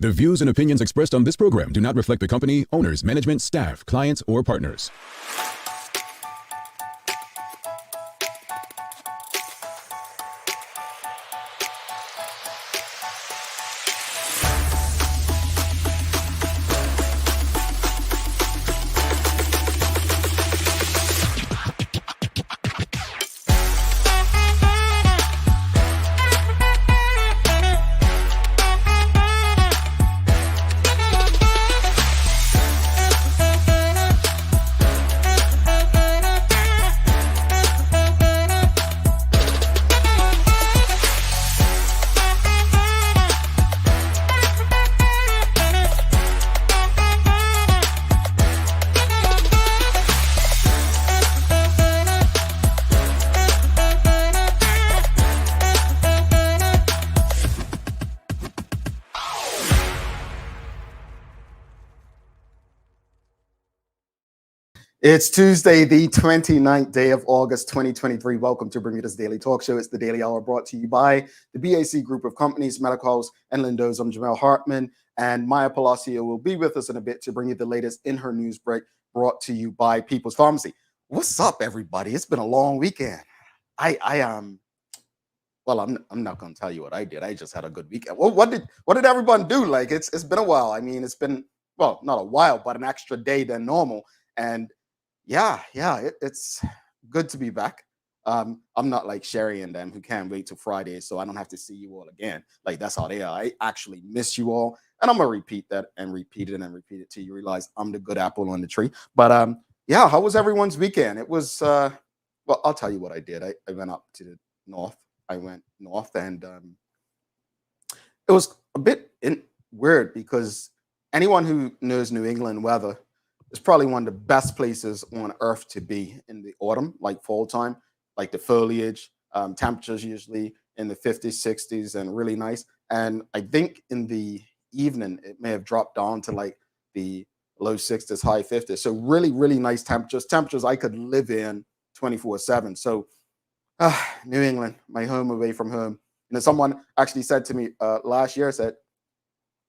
The views and opinions expressed on this program do not reflect the company, owners, management, staff, clients, or partners. It's Tuesday, the 29th day of August, 2023. Welcome to Bermuda's Daily Talk Show. It's the Daily Hour brought to you by the BAC Group of Companies, Medical House, and Lindo's. I'm Jamel Hartman, and Maya Palacio will be with us in a bit to bring you the latest in her news break brought to you by People's Pharmacy. What's up, everybody? It's been a long weekend. I'm not going to tell you what I did. I just had a good weekend. Well, what did everyone do? Like, it's been a while. I mean, it's been, well, not a while, but an extra day than normal. And it's good to be back. I'm not like Sherry and them who can't wait till Friday, so I don't have to see you all again. Like, that's how they are. I actually miss you all, and I'm gonna repeat that and repeat it and repeat it till you realize I'm the good apple on the tree. But how was everyone's weekend? It was well, I'll tell you what I did. I went up to the north. I went north, and it was a bit weird because anyone who knows New England weather, it's probably one of the best places on earth to be in the autumn, like fall time, like the foliage, temperatures usually in the 50s, 60s, and really nice. And I think in the evening, it may have dropped down to like the low 60s, high 50s. So really, really nice temperatures I could live in 24/7. So New England, my home away from home. You know, someone actually said to me last year, said,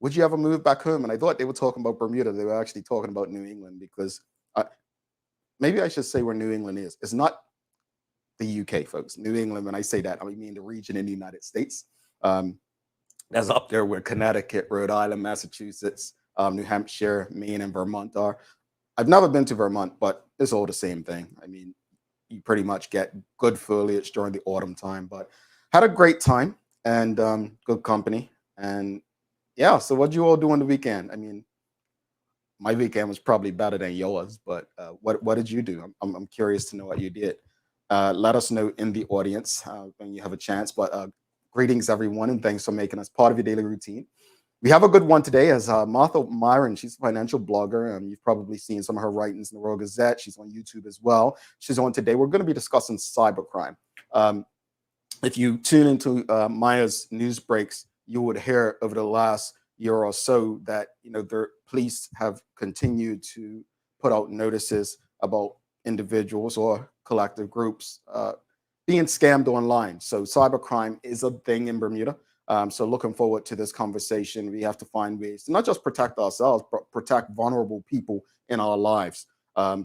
would you ever move back home? And I thought they were talking about Bermuda. They were actually talking about New England because maybe I should say where New England is. It's not the UK, folks. New England, when I say that, I mean the region in the United States. That's up there where Connecticut, Rhode Island, Massachusetts, New Hampshire, Maine, and Vermont are. I've never been to Vermont, but it's all the same thing. I mean, you pretty much get good foliage during the autumn time, but had a great time and good company. And yeah, so what'd you all do on the weekend? I mean, my weekend was probably better than yours, but what did you do? I'm curious to know what you did. Let us know in the audience when you have a chance. But greetings, everyone, and thanks for making us part of your daily routine. We have a good one today as Martha Myron. She's a financial blogger. You've probably seen some of her writings in the Royal Gazette. She's on YouTube as well. She's on today. We're going to be discussing cybercrime. If you tune into Maya's news breaks, you would hear over the last year or so that, you know, the police have continued to put out notices about individuals or collective groups being scammed online. So cybercrime is a thing in Bermuda. So looking forward to this conversation. We have to find ways to not just protect ourselves, but protect vulnerable people in our lives. I'm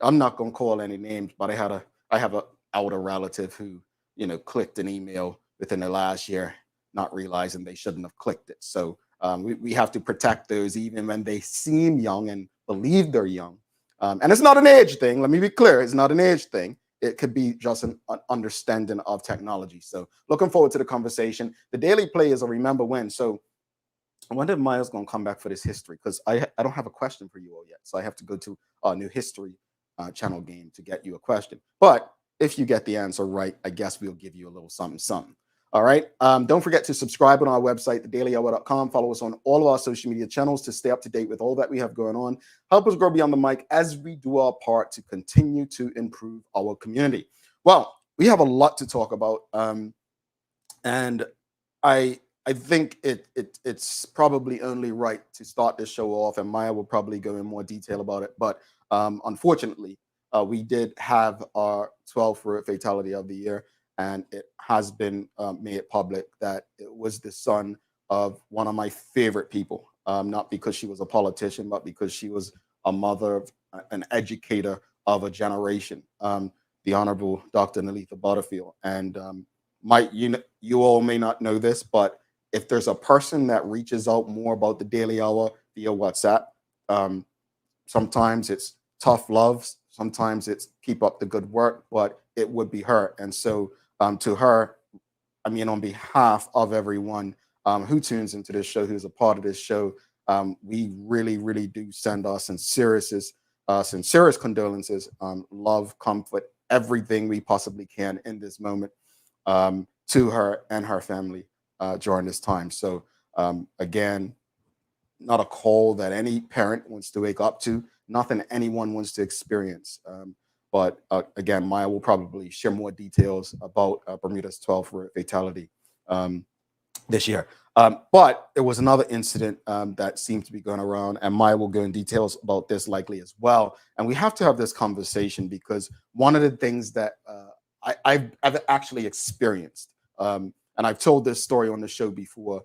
not going to call any names, but I have a older relative who, you know, clicked an email within the last year, not realizing they shouldn't have clicked it. So we have to protect those even when they seem young and believe they're young. And it's not an age thing. Let me be clear. It's not an age thing. It could be just an understanding of technology. So looking forward to the conversation. The daily play is a remember when. So I wonder if Maya's going to come back for this history, because I don't have a question for you all yet. So I have to go to our new history channel game to get you a question. But if you get the answer right, I guess we'll give you a little something, something. All right. Don't forget to subscribe on our website, thedailyhour.com. Follow us on all of our social media channels to stay up to date with all that we have going on. Help us grow beyond the mic as we do our part to continue to improve our community. Well, we have a lot to talk about. And I think it's probably only right to start this show off, and Maya will probably go in more detail about it. But unfortunately, we did have our 12th road fatality of the year. And it has been made public that it was the son of one of my favorite people, not because she was a politician, but because she was a mother, an educator of a generation, the Honorable Dr. Nalitha Butterfield. And Mike, you all may not know this, but if there's a person that reaches out more about the Daily Hour via WhatsApp, um, sometimes it's tough loves, sometimes it's keep up the good work, but it would be her. And so to her, I mean, on behalf of everyone who tunes into this show, who's a part of this show, we really, really do send our sincerest condolences, love, comfort, everything we possibly can in this moment to her and her family during this time. So again, not a call that any parent wants to wake up to, nothing anyone wants to experience. But again, Maya will probably share more details about Bermuda's 12th fatality this year. But there was another incident that seemed to be going around, and Maya will go in details about this likely as well. And we have to have this conversation because one of the things that I've actually experienced, and I've told this story on the show before,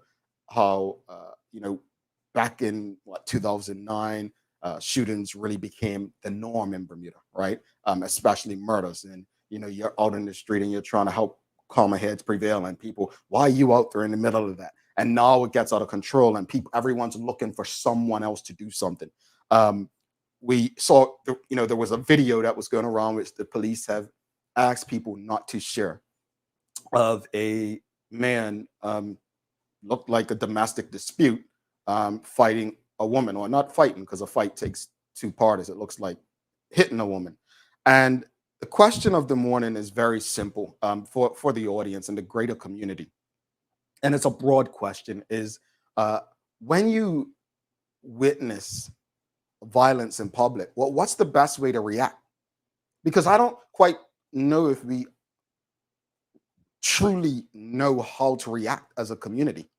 how back in 2009, shootings really became the norm in Bermuda, right? Especially murders, and you're out in the street and you're trying to help calmer heads prevail, and people, why are you out there in the middle of that? And now it gets out of control, and everyone's looking for someone else to do something. We saw, there was a video that was going around which the police have asked people not to share, of a man, looked like a domestic dispute, fighting a woman, or not fighting, because a fight takes two parties. It looks like hitting a woman. And the question of the morning is very simple for the audience and the greater community. And it's a broad question, is when you witness violence in public, what's the best way to react? Because I don't quite know if we truly know how to react as a community.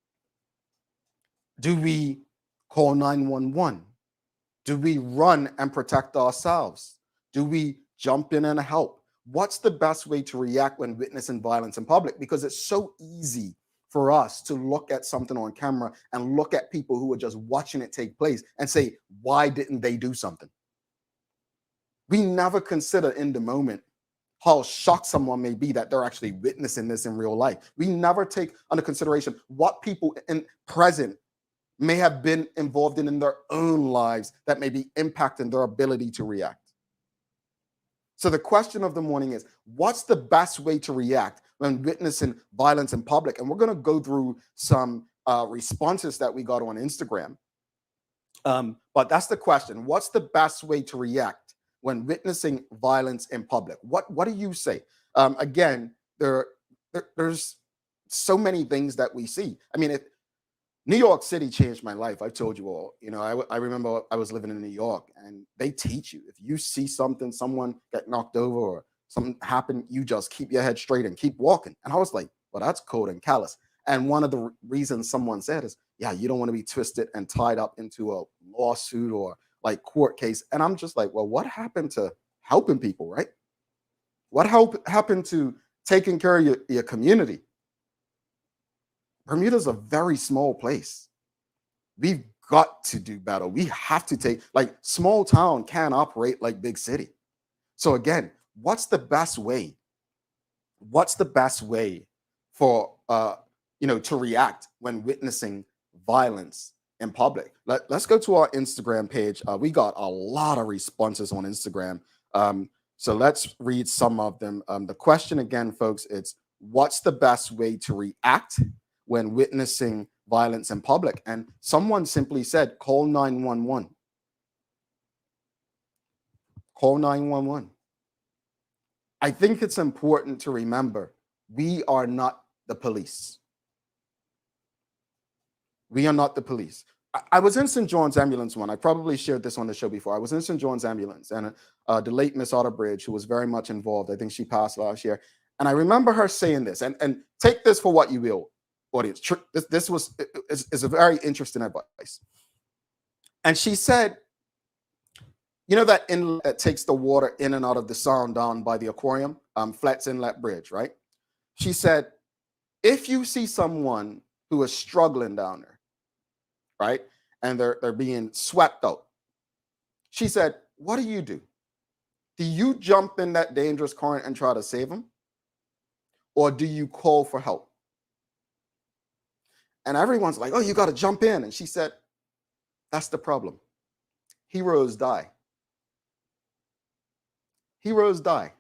Do we call 911? Do we run and protect ourselves? Do we jump in and help? What's the best way to react when witnessing violence in public? Because it's so easy for us to look at something on camera and look at people who are just watching it take place and say, why didn't they do something? We never consider in the moment how shocked someone may be that they're actually witnessing this in real life. We never take under consideration what people in present may have been involved in their own lives that may be impacting their ability to react. So the question of the morning is, what's the best way to react when witnessing violence in public? And we're going to go through some responses that we got on Instagram. But that's the question. What's the best way to react when witnessing violence in public? What do you say? Again, there's so many things that we see. I mean, New York City changed my life. I've told you all. I remember I was living in New York, and they teach you, if you see something, someone get knocked over or something happen, you just keep your head straight and keep walking. And I was like, well, that's cold and callous. And one of the reasons someone said is, yeah, you don't want to be twisted and tied up into a lawsuit or like court case. And I'm just like, well, what happened to helping people, right? What happened to taking care of your community? Bermuda's a very small place. We've got to do better. We have to take, like, small town can't operate like big city. So again, what's the best way? What's the best way for to react when witnessing violence in public? Let's go to our Instagram page. We got a lot of responses on Instagram. So let's read some of them. The question again, folks, it's what's the best way to react when witnessing violence in public? And someone simply said, call 911. Call 911. I think it's important to remember, we are not the police. We are not the police. I was in St. John's Ambulance one. I probably shared this on the show before. I was in St. John's Ambulance, and the late Miss Otterbridge, who was very much involved, I think she passed last year. And I remember her saying this, and take this for what you will, audience. This is a very interesting advice. And she said, that inlet that takes the water in and out of the sound down by the aquarium, Flats Inlet Bridge, right? She said, if you see someone who are struggling down there, right? And they're being swept out. She said, what do you do? Do you jump in that dangerous current and try to save them? Or do you call for help? And everyone's like, oh, you got to jump in. And she said, that's the problem. Heroes die. Heroes die.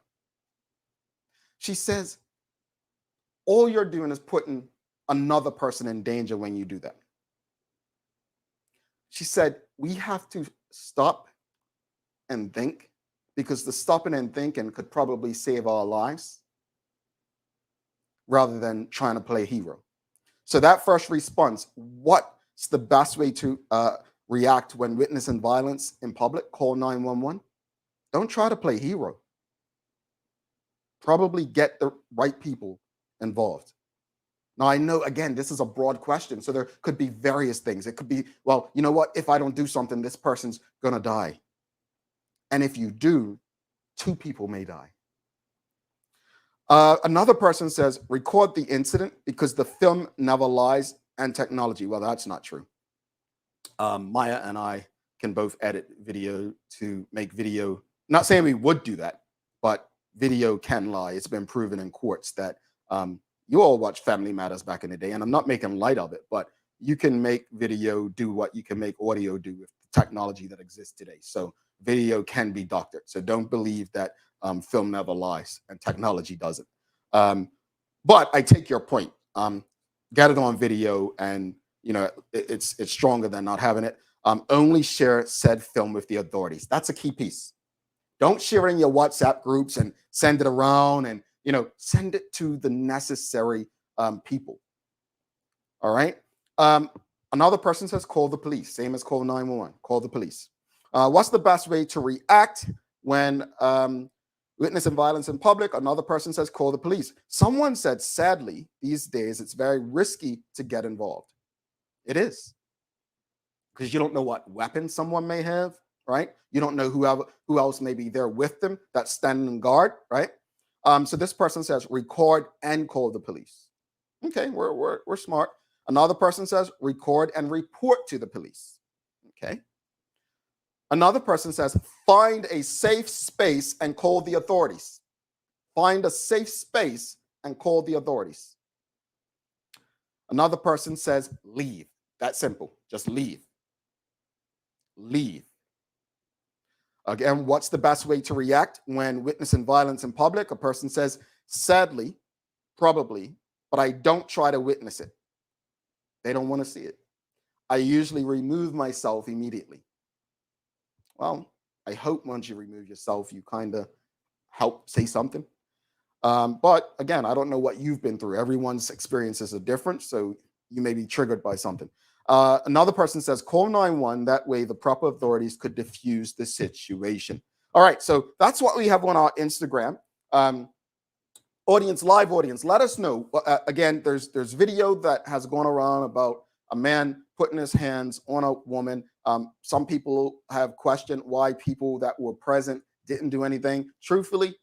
She says, all you're doing is putting another person in danger when you do that. She said, we have to stop and think, because the stopping and thinking could probably save our lives rather than trying to play hero. So that first response, what's the best way to react when witnessing violence in public? Call 911. Don't try to play hero. Probably get the right people involved. Now, I know, again, this is a broad question, so there could be various things. It could be, well, you know what? If I don't do something, this person's going to die. And if you do, 2 people may die. Another person says, record the incident because the film never lies, and technology. Well, that's not true. Maya and I can both edit video to make video. Not saying we would do that, but video can lie. It's been proven in courts that you all watched Family Matters back in the day, and I'm not making light of it, but you can make video do what you can make audio do with the technology that exists today. So video can be doctored. So don't believe that film never lies and technology doesn't. But I take your point. Get it on video, and it's stronger than not having it. Only share said film with the authorities. That's a key piece. Don't share it in your WhatsApp groups and send it around, and send it to the necessary people. All right. Another person says, call the police. Same as call 911. Call the police. What's the best way to react when witnessing violence in public? Another person says, call the police. Someone said, sadly, these days, it's very risky to get involved. It is. Because you don't know what weapon someone may have, right? You don't know who else may be there with them that's standing in guard, right? So this person says, record and call the police. Okay, we're smart. Another person says, record and report to the police. Okay. Another person says, find a safe space and call the authorities. Find a safe space and call the authorities. Another person says, leave. That's simple. Just leave. Leave. Again, what's the best way to react when witnessing violence in public? A person says, sadly, probably, but I don't try to witness it. They don't want to see it. I usually remove myself immediately. Well, I hope once you remove yourself, you kind of help say something. But again, I don't know what you've been through. Everyone's experiences are different, so you may be triggered by something. Another person says, call 911. That way the proper authorities could diffuse the situation. All right, so that's what we have on our Instagram. Live audience, let us know. Again, there's video that has gone around about a man putting his hands on a woman. Some people have questioned why people that were present didn't do anything. Truthfully,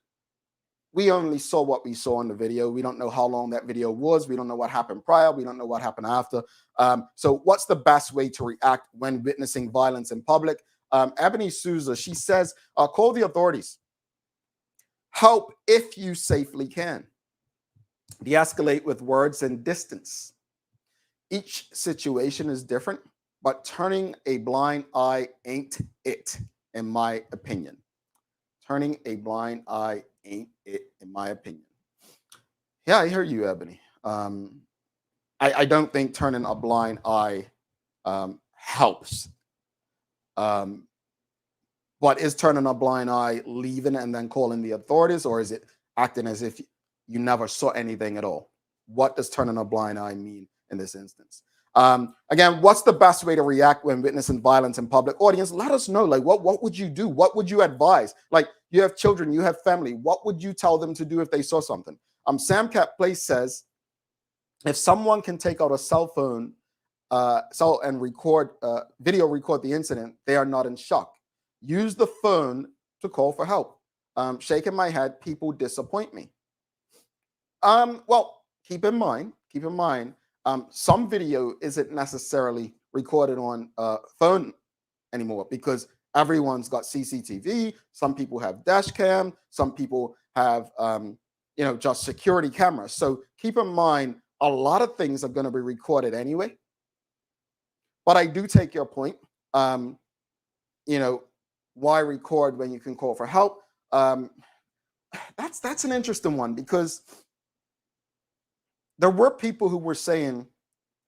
we only saw what we saw in the video. We don't know how long that video was. We don't know what happened prior. We don't know what happened after. So what's the best way to react when witnessing violence in public? Ebony Souza, she says, call the authorities. Help if you safely can. De-escalate with words and distance. Each situation is different, but turning a blind eye ain't it, in my opinion. Turning a blind eye ain't it, in my opinion. Yeah, I hear you, Ebony. I don't think turning a blind eye helps. But is turning a blind eye leaving and then calling the authorities, or is it acting as if you never saw anything at all? What does turning a blind eye mean in this instance? Again, what's the best way to react when witnessing violence in public? Audience, let us know. Like, what would you do? What would you advise? Like, you have children, you have family. What would you tell them to do if they saw something? Sam Cat Place says, if someone can take out a cell phone and video record the incident, they are not in shock. Use the phone to call for help. Shaking my head, people disappoint me. Well, keep in mind, Some video isn't necessarily recorded on a phone anymore because everyone's got CCTV. Some people have dash cam. Some people have, just security cameras. So keep in mind, a lot of things are going to be recorded anyway. But I do take your point. Um, why record when you can call for help? That's an interesting one because there were people who were saying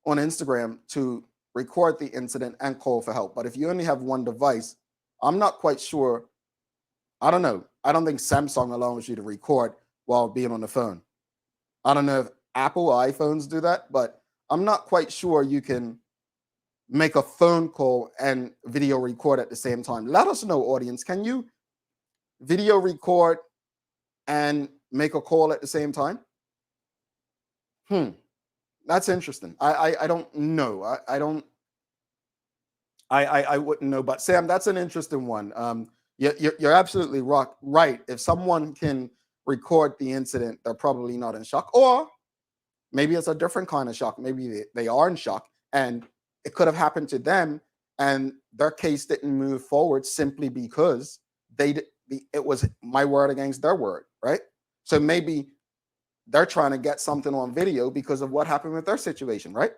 on Instagram to record the incident and call for help. But if you only have one device, I'm not quite sure. I don't know. I don't think Samsung allows you to record while being on the phone. I don't know if Apple or iPhones do that, but I'm not quite sure you can make a phone call and video record at the same time. Let us know, audience. Can you video record and make a call at the same time? That's interesting. I don't know. I wouldn't know. But Sam, that's an interesting one. You're absolutely right. If someone can record the incident, they're probably not in shock, or maybe it's a different kind of shock. Maybe they are in shock, and it could have happened to them, and their case didn't move forward simply because it was my word against their word, right? So maybe they're trying to get something on video because of what happened with their situation, right?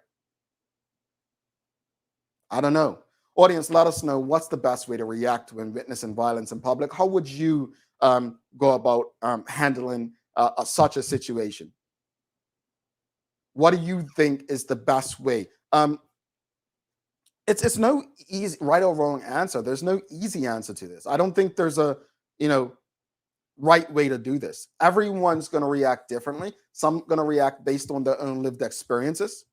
I don't know. Audience, let us know what's the best way to react when witnessing violence in public. How would you go about handling such a situation? What do you think is the best way? It's no easy right or wrong answer. There's no easy answer to this. I don't think there's a right way to do this. Everyone's going to react differently. Some going to react based on their own lived experiences.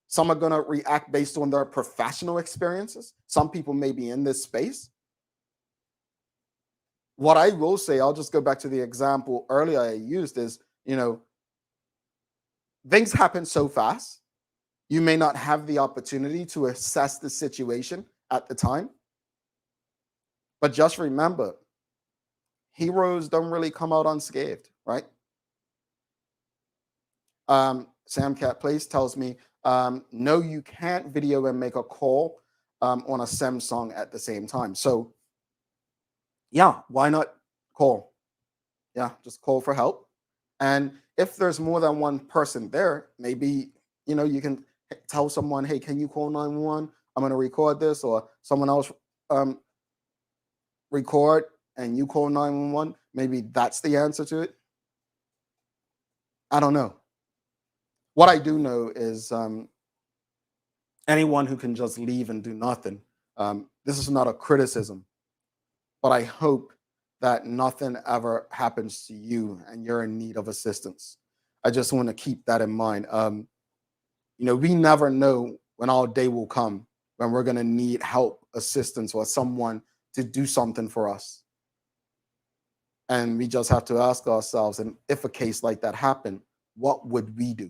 Some are going to react based on their professional experiences. Some people may be in this space. What I will say, I'll just go back to the example earlier I used is, things happen so fast. You may not have the opportunity to assess the situation at the time. But just remember, heroes don't really come out unscathed, right? Sam Cat Place tells me, no, you can't video and make a call on a Samsung at the same time. So, yeah, why not call? Yeah, just call for help. And if there's more than one person there, maybe, you can tell someone, hey, can you call 911? I'm going to record this, or someone else record and you call 911. Maybe that's the answer to it. I don't know. What I do know is anyone who can just leave and do nothing. This is not a criticism, but I hope that nothing ever happens to you and you're in need of assistance. I just want to keep that in mind. We never know when our day will come when we're going to need help, assistance, or someone to do something for us. And we just have to ask ourselves, and if a case like that happened, what would we do?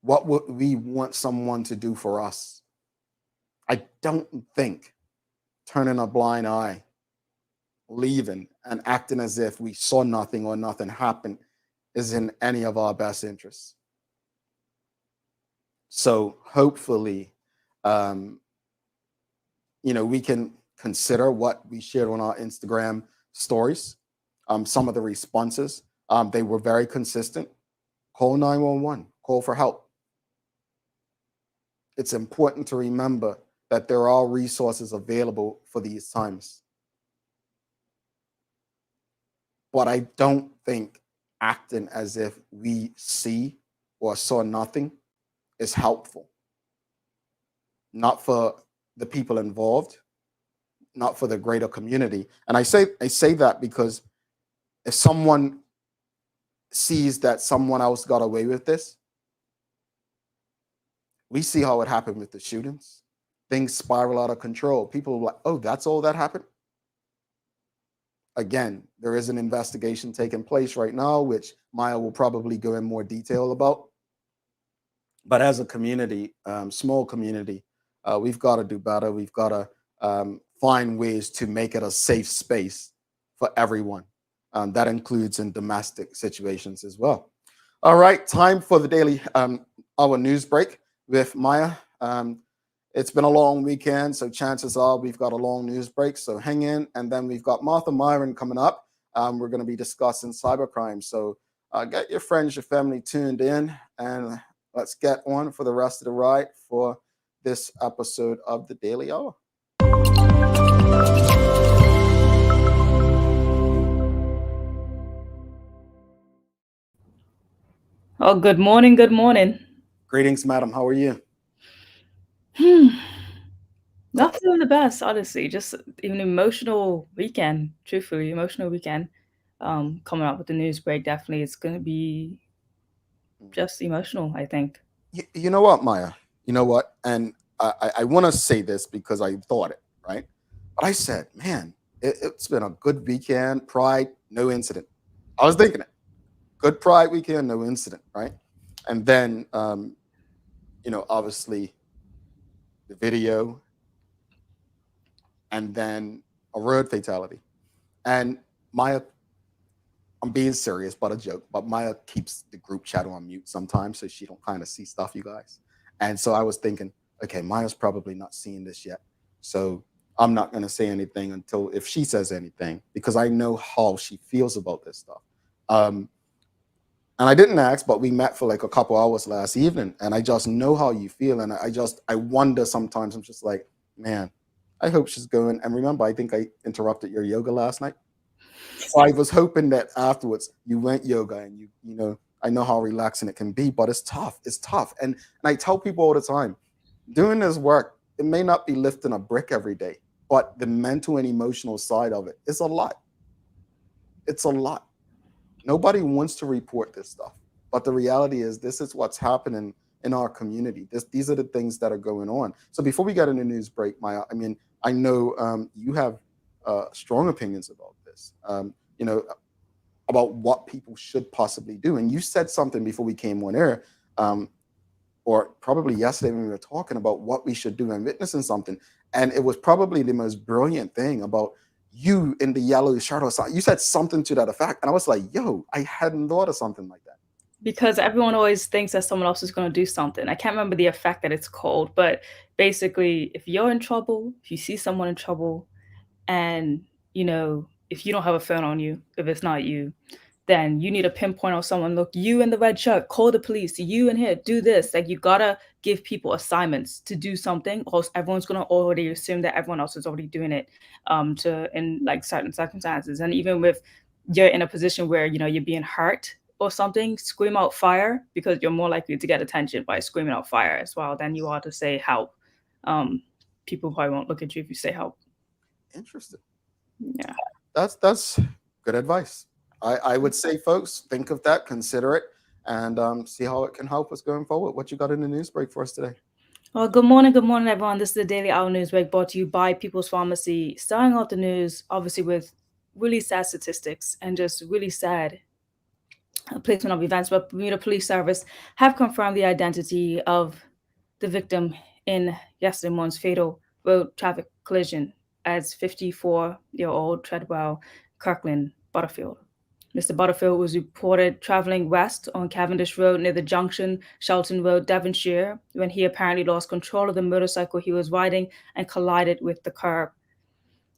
What would we want someone to do for us? I don't think turning a blind eye, leaving, and acting as if we saw nothing or nothing happened is in any of our best interests. So hopefully, we can consider what we shared on our Instagram stories. Some of the responses, they were very consistent. Call 911, call for help. It's important to remember that there are resources available for these times. But I don't think acting as if we see or saw nothing is helpful. Not for the people involved, not for the greater community. And I say that because if someone sees that someone else got away with this, we see how it happened with the shootings. Things spiral out of control. People are like, oh, that's all that happened? Again, there is an investigation taking place right now, which Maya will probably go in more detail about. But as a community, small community, we've got to do better. We've got to find ways to make it a safe space for everyone. That includes in domestic situations as well. All right, time for the daily our news break with Maya. It's been a long weekend, so chances are we've got a long news break. So hang in, and then we've got Martha Myron coming up. We're going to be discussing cybercrime. So get your friends, your family tuned in, and let's get on for the rest of the ride for this episode of the Daily Hour. Oh, good morning. Good morning. Greetings, madam. How are you? Not feeling the best, honestly. Just an emotional weekend, truthfully, emotional weekend. Coming up with the news break, definitely it's going to be just emotional, I think. You know what, Maya? You know what? And I want to say this because I thought it, right? But I said, man, it's been a good weekend. Pride, no incident. I was thinking it. Good Pride weekend, no incident, right? And then, obviously the video, and then a road fatality. And Maya, I'm being serious, but a joke. But Maya keeps the group chat on mute sometimes, so she don't kind of see stuff, you guys. And so I was thinking, okay, Maya's probably not seeing this yet, so I'm not going to say anything until if she says anything, because I know how she feels about this stuff. And I didn't ask, but we met for like a couple hours last evening, and I just know how you feel, and I wonder sometimes. I'm just like, man, I hope she's going. And remember, I think I interrupted your yoga last night. So I was hoping that afterwards you went yoga, and I know how relaxing it can be, but it's tough. It's tough. And I tell people all the time, doing this work, it may not be lifting a brick every day, but the mental and emotional side of it is a lot. It's a lot. Nobody wants to report this stuff, but the reality is this is what's happening in our community. These are the things that are going on. So before we get into news break, Maya, I mean, I know you have strong opinions about this, about what people should possibly do. And you said something before we came on air, or probably yesterday when we were talking about what we should do and witnessing something. And it was probably the most brilliant thing about you in the yellow shirt or something. You said something to that effect. And I was like, yo, I hadn't thought of something like that. Because everyone always thinks that someone else is going to do something. I can't remember the effect that it's called, but basically, if you're in trouble, if you see someone in trouble, and if you don't have a phone on you, if it's not you, then you need to pinpoint on someone. Look, you in the red shirt, call the police. You in here, do this. Like, you gotta give people assignments to do something, or else everyone's gonna already assume that everyone else is already doing it. In like certain circumstances, and even with you're in a position where you're being hurt or something, scream out fire, because you're more likely to get attention by screaming out fire as well than you are to say help. People probably won't look at you if you say help. Interesting. Yeah. That's good advice. I would say, folks, think of that, consider it, and see how it can help us going forward. What you got in the news break for us today? Well, good morning, everyone. This is the Daily Hour News Break brought to you by People's Pharmacy. Starting out the news, obviously, with really sad statistics and just really sad placement of events, but Bermuda Police Service have confirmed the identity of the victim in yesterday morning's fatal road traffic collision as 54-year-old Treadwell Kirkland Butterfield. Mr. Butterfield was reported traveling west on Cavendish Road near the junction, Shelton Road, Devonshire, when he apparently lost control of the motorcycle he was riding and collided with the curb.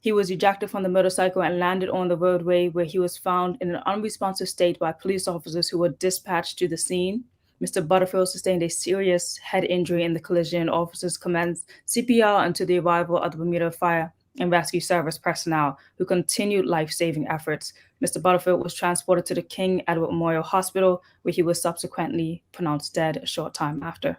He was ejected from the motorcycle and landed on the roadway, where he was found in an unresponsive state by police officers who were dispatched to the scene. Mr. Butterfield sustained a serious head injury in the collision. Officers commenced CPR until the arrival of the Bermuda Fire and Rescue Service personnel, who continued life-saving efforts. Mr. Butterfield was transported to the King Edward Memorial Hospital, where he was subsequently pronounced dead a short time after.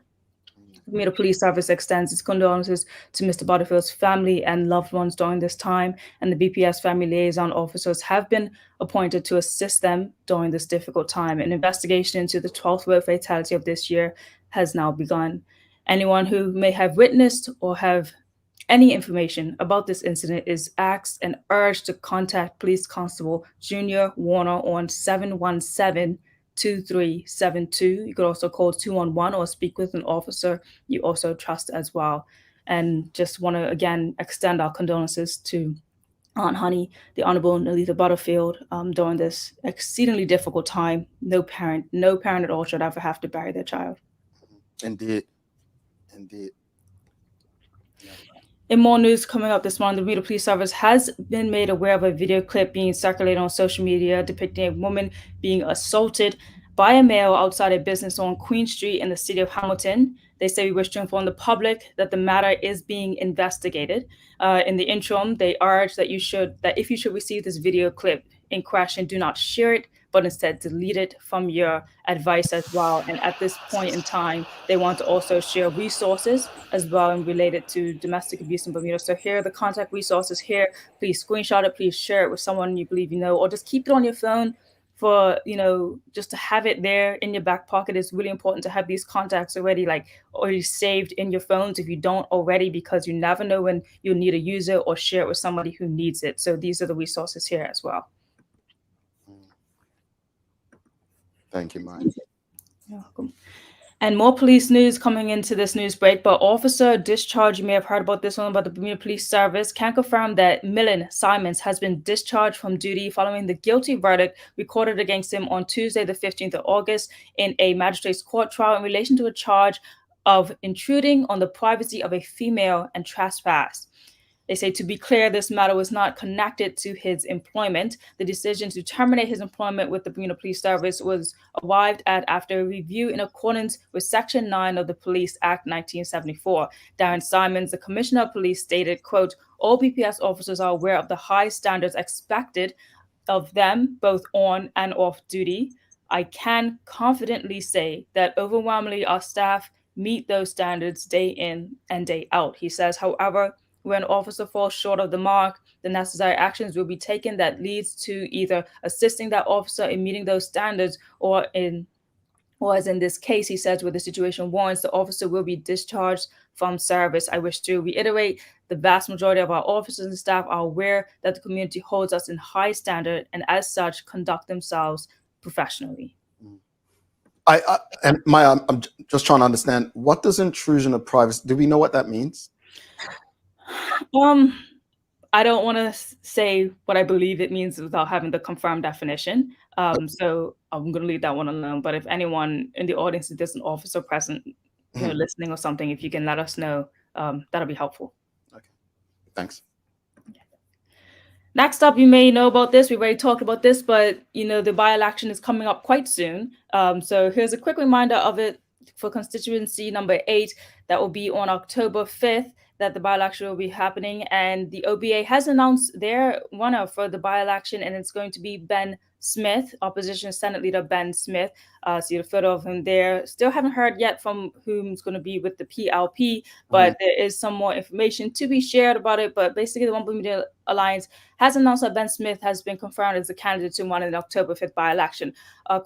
The Bermuda Police Service extends its condolences to Mr. Butterfield's family and loved ones during this time, and the BPS family liaison officers have been appointed to assist them during this difficult time. An investigation into the 12th road fatality of this year has now begun. Anyone who may have witnessed or have any information about this incident is asked and urged to contact Police Constable Junior Warner on 717-2372. You could also call 211 or speak with an officer you also trust as well. And just want to again extend our condolences to Aunt Honey, the Honorable Nalita Butterfield, during this exceedingly difficult time. No parent at all should ever have to bury their child. Indeed. Indeed. In more news coming up this morning, the Bermuda Police Service has been made aware of a video clip being circulated on social media depicting a woman being assaulted by a male outside a business on Queen Street in the city of Hamilton. They say we wish to inform the public that the matter is being investigated. In the interim, they urge that if you should receive this video clip in question, do not share it, but instead delete it from your advice as well. And at this point in time, they want to also share resources as well and related to domestic abuse in Bermuda. So here are the contact resources here. Please screenshot it, please share it with someone you believe you know, or just keep it on your phone for, just to have it there in your back pocket. It's really important to have these contacts already saved in your phones if you don't already, because you never know when you'll need to use it or share it with somebody who needs it. So these are the resources here as well. Thank you, Myron. You're welcome. And more police news coming into this news break, but officer discharge, you may have heard about this one, about the Bermuda Police Service, can confirm that Millen Simons has been discharged from duty following the guilty verdict recorded against him on Tuesday, the 15th of August, in a magistrate's court trial in relation to a charge of intruding on the privacy of a female and trespass. They say, to be clear, this matter was not connected to his employment. The decision to terminate his employment with the Bermuda Police Service was arrived at after a review in accordance with Section 9 of the Police Act 1974. Darren Simons, the Commissioner of Police, stated, quote, all BPS officers are aware of the high standards expected of them, both on and off duty. I can confidently say that overwhelmingly our staff meet those standards day in and day out. He says, however, when an officer falls short of the mark, the necessary actions will be taken that leads to either assisting that officer in meeting those standards or as in this case, he says, where the situation warrants, the officer will be discharged from service. I wish to reiterate, the vast majority of our officers and staff are aware that the community holds us in high standard and as such conduct themselves professionally. And Maya, I'm just trying to understand, what does intrusion of privacy, do we know what that means? I don't want to say what I believe it means without having the confirmed definition. So I'm going to leave that one alone. But if anyone in the audience, if there's an officer present, listening or something, if you can let us know, that'll be helpful. Okay, thanks. Next up, you may know about this. We already talked about this, but the by-election is coming up quite soon. So here's a quick reminder of it for constituency number 8. That will be on October 5th. That the by-election will be happening, and the OBA has announced their winner for the by-election, and it's going to be Ben Smith, opposition Senate leader Ben Smith. See the photo of him there. Still haven't heard yet from whom's going to be with the PLP, but there is some more information to be shared about it. But basically, the One Bermuda Alliance has announced that Ben Smith has been confirmed as the candidate to run in the October 5th by-election.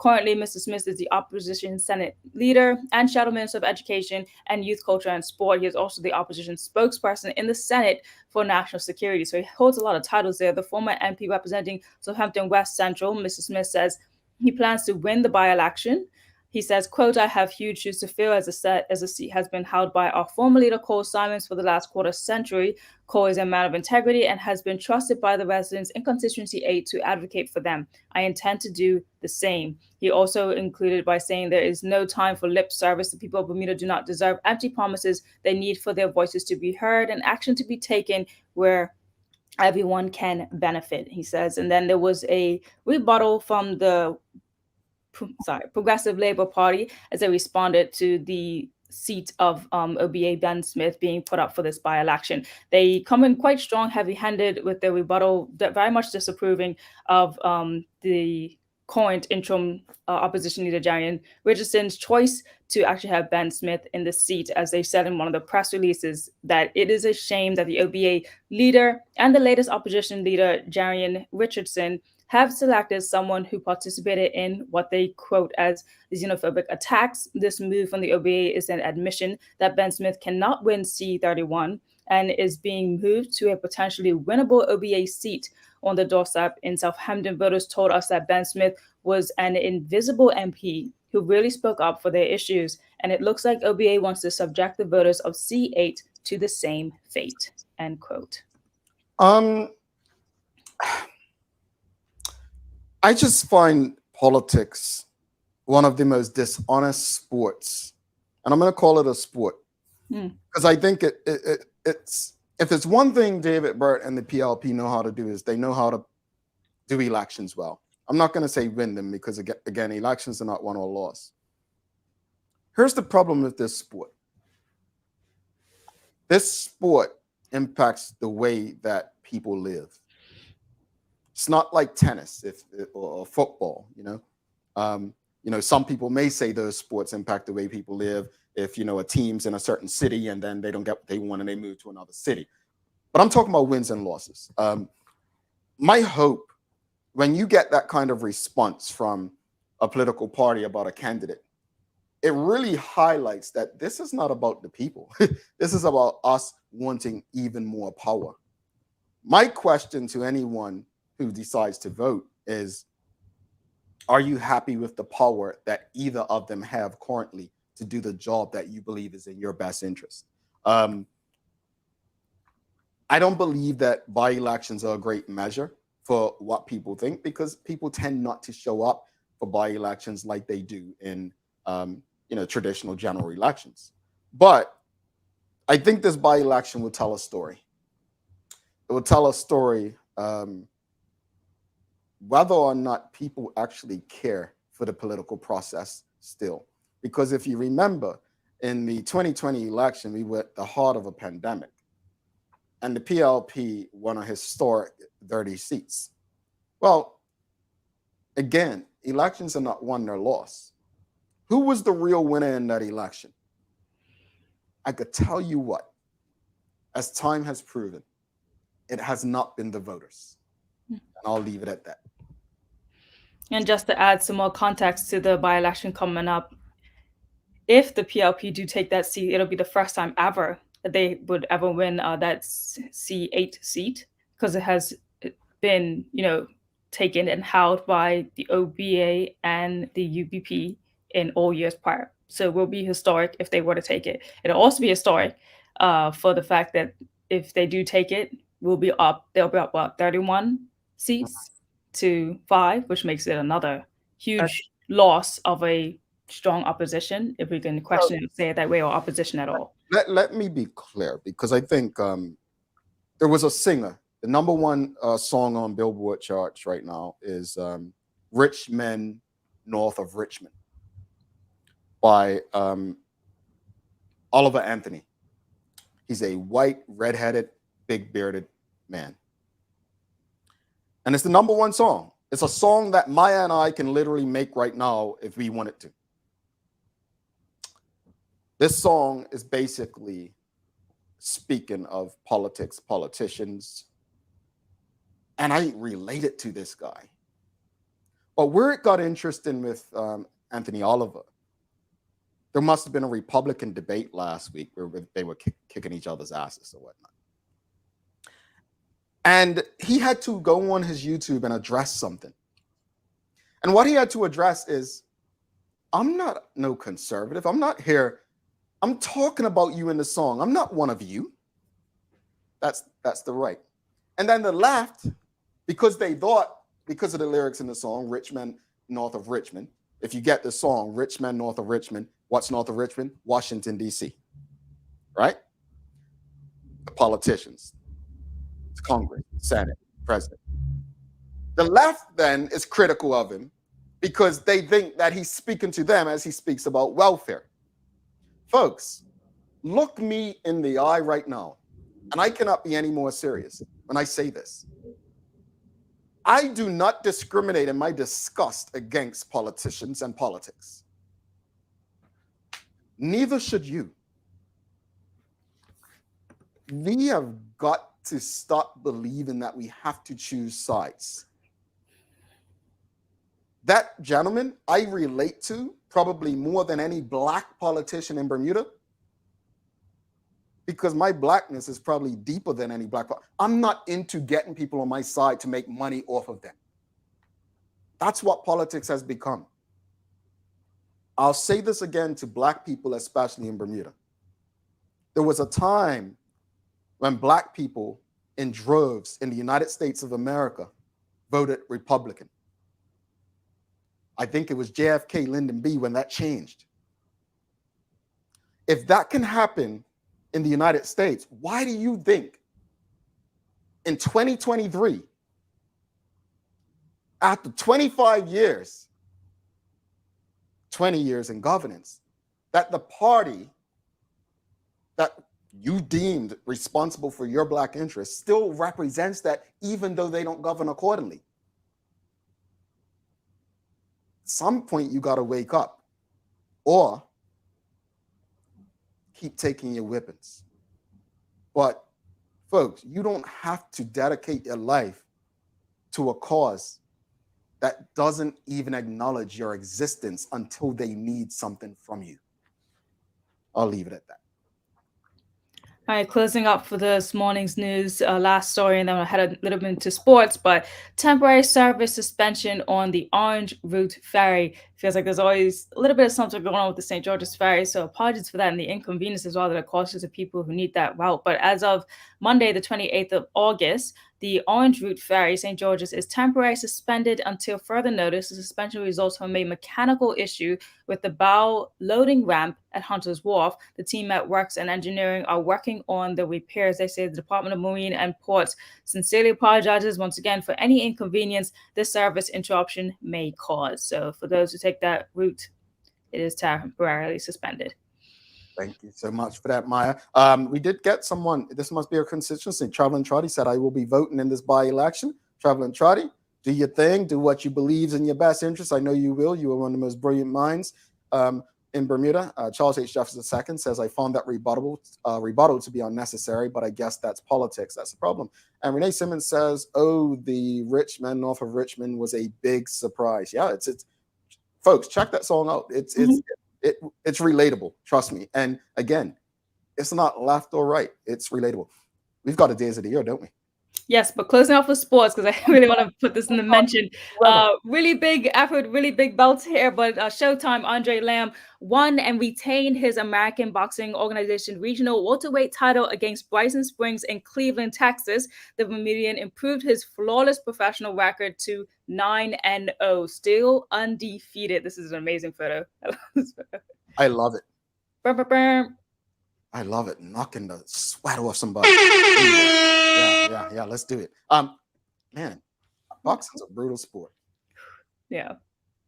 Currently, Mr. Smith is the opposition Senate leader and Shadow Minister of Education and Youth, Culture, and Sport. He is also the opposition spokesperson in the Senate for National Security. So he holds a lot of titles there. The former MP representing Southampton West Central, Mr. Smith, says he plans to win the by-election. He says, quote, I have huge shoes to fill as a seat has been held by our former leader, Cole Simons, for the last quarter century. Cole is a man of integrity and has been trusted by the residents in Constituency 8 to advocate for them. I intend to do the same. He also included by saying there is no time for lip service. The people of Bermuda do not deserve empty promises. They need for their voices to be heard and action to be taken where everyone can benefit, he says. And then there was a rebuttal from the Progressive Labour Party as they responded to the seat of OBA Ben Smith being put up for this by-election. They come in quite strong, heavy-handed with their rebuttal, very much disapproving of the current interim opposition leader Jarian Richardson's choice to actually have Ben Smith in the seat, as they said in one of the press releases that it is a shame that the OBA leader and the latest opposition leader Jarian Richardson have selected someone who participated in what they quote as xenophobic attacks. This move from the OBA is an admission that Ben Smith cannot win C31 and is being moved to a potentially winnable OBA seat on the doorstep in Southampton. Voters told us that Ben Smith was an invisible MP who really spoke up for their issues, and it looks like OBA wants to subject the voters of C8 to the same fate, end quote. I just find politics one of the most dishonest sports, and I'm going to call it a sport because I think it's if it's one thing David Burt and the PLP know how to do is they know how to do elections well. I'm not going to say win them because again, elections are not won or lost. Here's the problem with this sport. This sport impacts the way that people live. It's not like tennis or football, some people may say those sports impact the way people live if, a team's in a certain city and then they don't get what they want and they move to another city. But I'm talking about wins and losses. My hope, when you get that kind of response from a political party about a candidate, it really highlights that this is not about the people. This is about us wanting even more power. My question to anyone who decides to vote is, are you happy with the power that either of them have currently to do the job that you believe is in your best interest? I don't believe that by-elections are a great measure for what people think, because people tend not to show up for by-elections like they do in traditional general elections. But I think this by-election will tell a story. It will tell a story whether or not people actually care for the political process still. Because if you remember, in the 2020 election, we were at the heart of a pandemic, and the PLP won a historic 30 seats. Well, again, elections are not won or lost. Who was the real winner in that election? I could tell you what, as time has proven, it has not been the voters. And I'll leave it at that. And just to add some more context to the by-election coming up, if the PLP do take that seat, it'll be the first time ever that they would ever win that C8 seat, because it has been, taken and held by the OBA and the UBP in all years prior. So it will be historic if they were to take it. It'll also be historic for the fact that if they do take it, they'll be up, what, 31 seats to 5, which makes it another huge loss of a strong opposition, if we can question it, say it that way, or opposition at all. Let me be clear, because I think there was a singer. The number one song on Billboard charts right now is Rich Men North of Richmond by Oliver Anthony. He's a white, redheaded, big bearded man. And it's the number one song. It's a song that Maya and I can literally make right now if we wanted to. This song is basically speaking of politics, politicians, and I related to this guy. But where it got interesting with Anthony Oliver, there must have been a Republican debate last week where they were kicking each other's asses or whatnot. And he had to go on his YouTube and address something. And what he had to address is, I'm not no conservative. I'm not here. I'm talking about you in the song. I'm not one of you. That's the right. And then the left, because they thought, because of the lyrics in the song, Rich Men North of Richmond, if you get the song, Rich Men North of Richmond, what's north of Richmond? Washington, D.C., right? The politicians, the Congress, Senate, President. The left then is critical of him because they think that he's speaking to them as he speaks about welfare. Folks, look me in the eye right now, and I cannot be any more serious when I say this. I do not discriminate in my disgust against politicians and politics. Neither should you. We have got to stop believing that we have to choose sides. That gentleman I relate to probably more than any black politician in Bermuda, because my blackness is probably deeper than any black. I'm not into getting people on my side to make money off of them. That's what politics has become. I'll say this again to black people, especially in Bermuda. There was a time when black people in droves in the United States of America voted Republican. I think it was JFK, Lyndon B. when that changed. If that can happen in the United States, why do you think in 2023, after 25 years, 20 years in governance, that the party that you deemed responsible for your Black interests still represents that, even though they don't govern accordingly? At some point, you got to wake up, or keep taking your whippings. But folks, you don't have to dedicate your life to a cause that doesn't even acknowledge your existence until they need something from you. I'll leave it at that. All right, closing up for this morning's news, last story, and then I'll head a little bit into sports, but temporary service suspension on the Orange Route Ferry. Feels like there's always a little bit of something going on with the St. George's Ferry, so apologies for that and the inconvenience as well that it causes to people who need that route. But as of Monday, the 28th of August, the Orange Route Ferry, St. George's, is temporarily suspended until further notice. The suspension results from a mechanical issue with the bow loading ramp at Hunter's Wharf. The team at Works and Engineering are working on the repairs. They say the Department of Marine and Ports sincerely apologizes once again for any inconvenience this service interruption may cause. So for those who take that route, it is temporarily suspended. Thank you so much for that, Maya. We did get someone, this must be a constituency. Traveling Trotty said, I will be voting in this by-election. Traveling Trotty, do your thing, do what you believe in your best interest. I know you will. You are one of the most brilliant minds in Bermuda. Charles H. Jefferson II says, I found that rebuttal to be unnecessary, but I guess that's politics. That's the problem. And Renee Simmons says, oh, the rich men north of Richmond was a big surprise. Yeah, it's folks, check that song out. It's relatable, trust me. And again, it's not left or right. It's relatable. We've got a days of the year, don't we? Yes, but closing off with sports, because I really want to put this in the mention. Really big effort, really big belts here, but Showtime, Andre Lamb won and retained his American Boxing Organization regional welterweight title against Bryson Springs in Cleveland, Texas. The Bermudian improved his flawless professional record to 9-0, still undefeated. This is an amazing photo. I love it. Burr, burr, burr. I love it. Knocking the sweat off somebody. Yeah, let's do it. Man, boxing's a brutal sport. Yeah.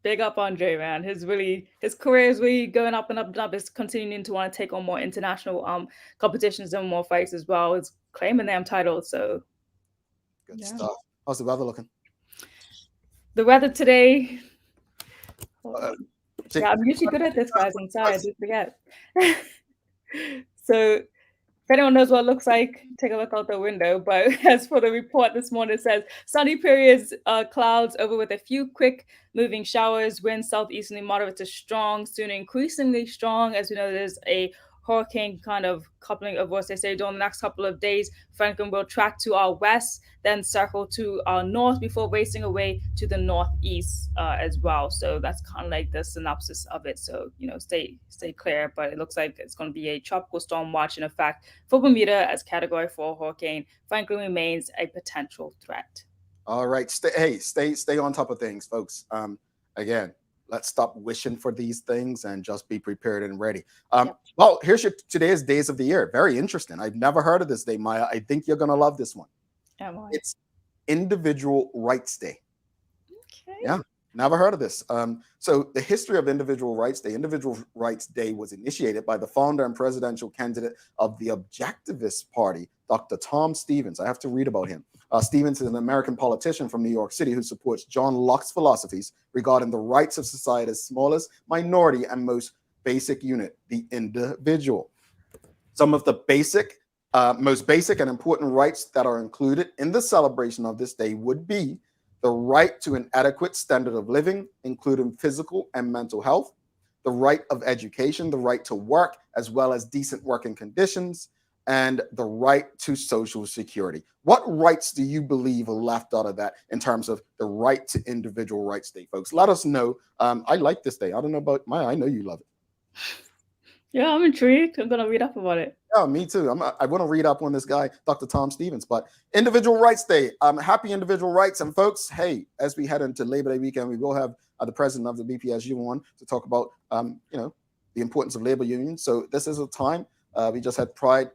Big up Andre, man. His career is really going up and up and up. It's continuing to want to take on more international competitions and more fights as well. It's claiming them titles. So good stuff. How's the weather looking? The weather today. Yeah, I'm usually good at this, guys. I'm sorry, I did forget. So if anyone knows what it looks like, take a look out the window. But as for the report this morning, it says sunny periods, clouds over with a few quick moving showers, wind southeasterly moderate to strong, soon increasingly strong. As we know, there's a hurricane kind of coupling of what they say during the next couple of days. Franklin will track to our west, then circle to our north before racing away to the northeast as well. So that's kind of like the synopsis of it. So, stay clear, but it looks like it's going to be a tropical storm watch in effect for Bermuda as Category 4 hurricane. Franklin remains a potential threat. All right. Stay on top of things, folks. Again, let's stop wishing for these things and just be prepared and ready. Well, here's today's days of the year. Very interesting. I've never heard of this day, Maya. I think you're going to love this one. It's Individual Rights Day. Okay. Yeah, never heard of this. So the history of Individual Rights Day. Individual Rights Day was initiated by the founder and presidential candidate of the Objectivist Party, Dr. Tom Stevens. I have to read about him. Stevens is an American politician from New York City who supports John Locke's philosophies regarding the rights of society's smallest minority and most basic unit, the individual. Some of the most basic and important rights that are included in the celebration of this day would be the right to an adequate standard of living, including physical and mental health, the right of education, the right to work, as well as decent working conditions, and the right to Social Security. What rights do you believe are left out of that in terms of the right to Individual Rights Day, folks? Let us know. I like this day. I don't know about Maya. I know you love it. Yeah, I'm intrigued. I'm going to read up about it. Yeah, me too. I want to read up on this guy, Dr. Tom Stevens. But Individual Rights Day. Happy Individual Rights. And folks, hey, as we head into Labor Day weekend, we will have the president of the BPSU on to talk about, the importance of labor unions. So this is a time. We just had Pride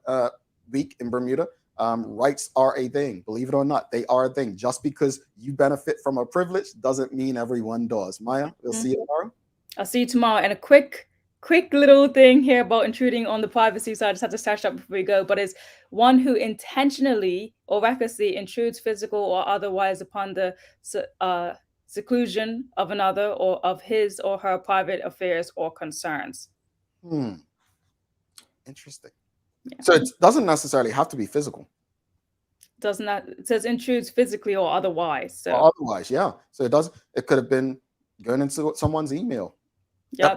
Week in Bermuda. Rights are a thing. Believe it or not, they are a thing. Just because you benefit from a privilege doesn't mean everyone does. Maya, we'll see you tomorrow. I'll see you tomorrow. And a quick little thing here about intruding on the privacy. So I just had to stash that before we go. But it's one who intentionally or recklessly intrudes physical or otherwise upon the seclusion of another or of his or her private affairs or concerns. Interesting. Yeah. So it doesn't necessarily have to be physical. It says intrudes physically or otherwise. So or otherwise, yeah. So it could have been going into someone's email. Yeah,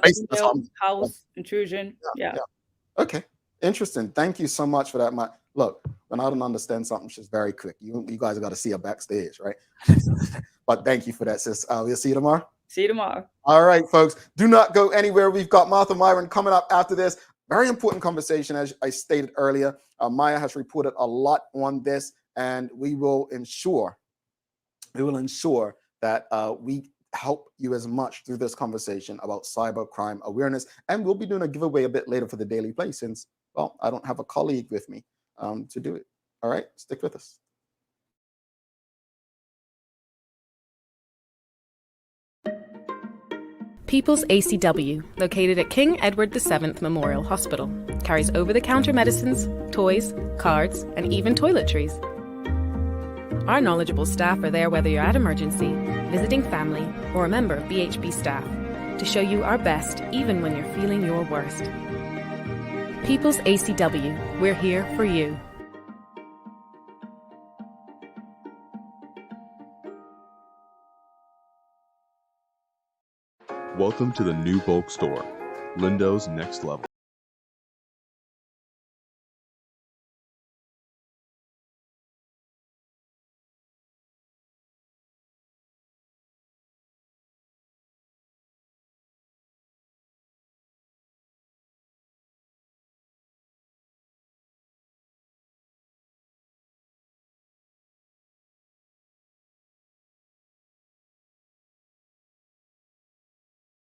house intrusion. Yeah. Okay. Interesting. Thank you so much for that. Look, when I don't understand something, she's very quick. You guys have got to see her backstage, right? But thank you for that, sis. We'll see you tomorrow. See you tomorrow. All right, folks. Do not go anywhere. We've got Martha Myron coming up after this. Very important conversation, as I stated earlier. Maya has reported a lot on this, and we will ensure that we help you as much through this conversation about cybercrime awareness. And we'll be doing a giveaway a bit later for the Daily Play since, well, I don't have a colleague with me to do it. All right, stick with us. People's ACW, located at King Edward VII Memorial Hospital, carries over-the-counter medicines, toys, cards, and even toiletries. Our knowledgeable staff are there whether you're at emergency, visiting family, or a member of BHP staff, to show you our best even when you're feeling your worst. People's ACW, we're here for you. Welcome to the new bulk store, Lindo's Next Level.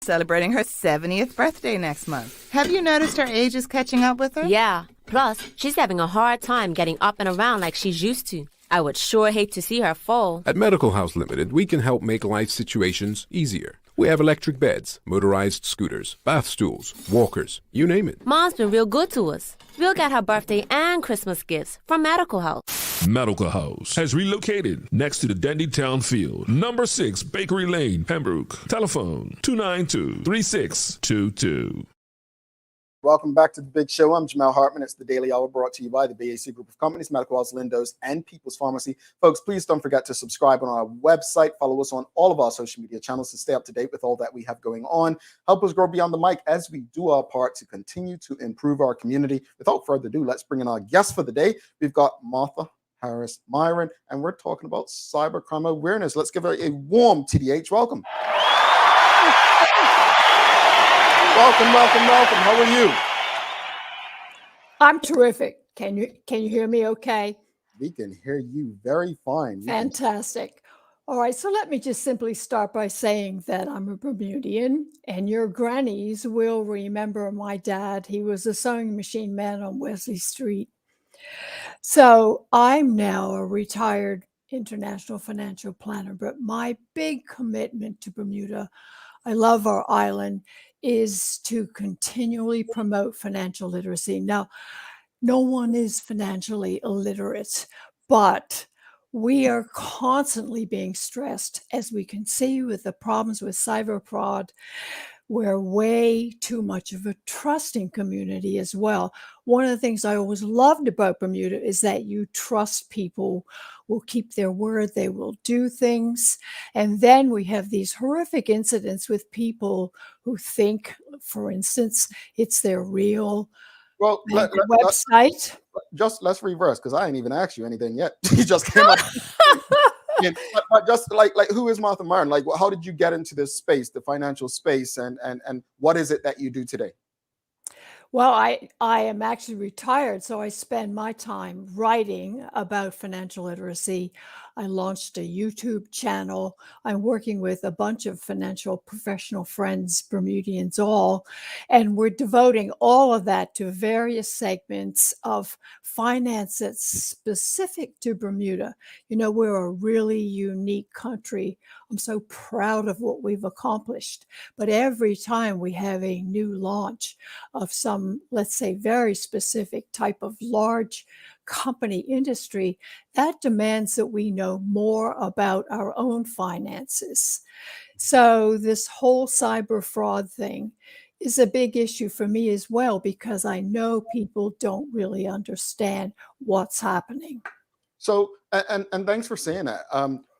Celebrating her 70th birthday next month. Have you noticed her age is catching up with her? Yeah. Plus, she's having a hard time getting up and around like she's used to. I would sure hate to see her fall. At Medical House Limited, we can help make life situations easier. We have electric beds, motorized scooters, bath stools, walkers, you name it. Mom's been real good to us. We'll get her birthday and Christmas gifts from Medical House. Medical House has relocated next to the Dandytown Field, number 6 Bakery Lane, Pembroke. Telephone 292-3622. Welcome back to the Big Show. I'm Jamel Hartman. It's the Daily Hour brought to you by the BAC Group of Companies, Medical House, Lindo's, and People's Pharmacy. Folks, please don't forget to subscribe on our website. Follow us on all of our social media channels to stay up to date with all that we have going on. Help us grow beyond the mic as we do our part to continue to improve our community. Without further ado, let's bring in our guest for the day. We've got Martha Harris Myron, and we're talking about cybercrime awareness. Let's give her a warm TDH welcome. Welcome. How are you? I'm terrific. Can you hear me okay? We can hear you very fine. Fantastic. All right, so let me just simply start by saying that I'm a Bermudian, and your grannies will remember my dad. He was a sewing machine man on Wesley Street. So I'm now a retired international financial planner, but my big commitment to Bermuda, I love our island, is to continually promote financial literacy. Now, no one is financially illiterate, but we are constantly being stressed, as we can see with the problems with cyber fraud. We're way too much of a trusting community as well. One of the things I always loved about Bermuda is that you trust people will keep their word, they will do things. And then we have these horrific incidents with people who think, for instance, it's their real website. Let's reverse, because I ain't even asked you anything yet. You just came up. But just like who is Martha Myron? Like, how did you get into this space, the financial space, and what is it that you do today? Well, I am actually retired, so I spend my time writing about financial literacy. I launched a YouTube channel. I'm working with a bunch of financial professional friends, Bermudians all, and we're devoting all of that to various segments of finance that's specific to Bermuda. You know, we're a really unique country. I'm so proud of what we've accomplished. But every time we have a new launch of some, let's say, very specific type of large company industry, that demands that we know more about our own finances. So this whole cyber fraud thing is a big issue for me as well, because I know people don't really understand what's happening. So, and thanks for saying that.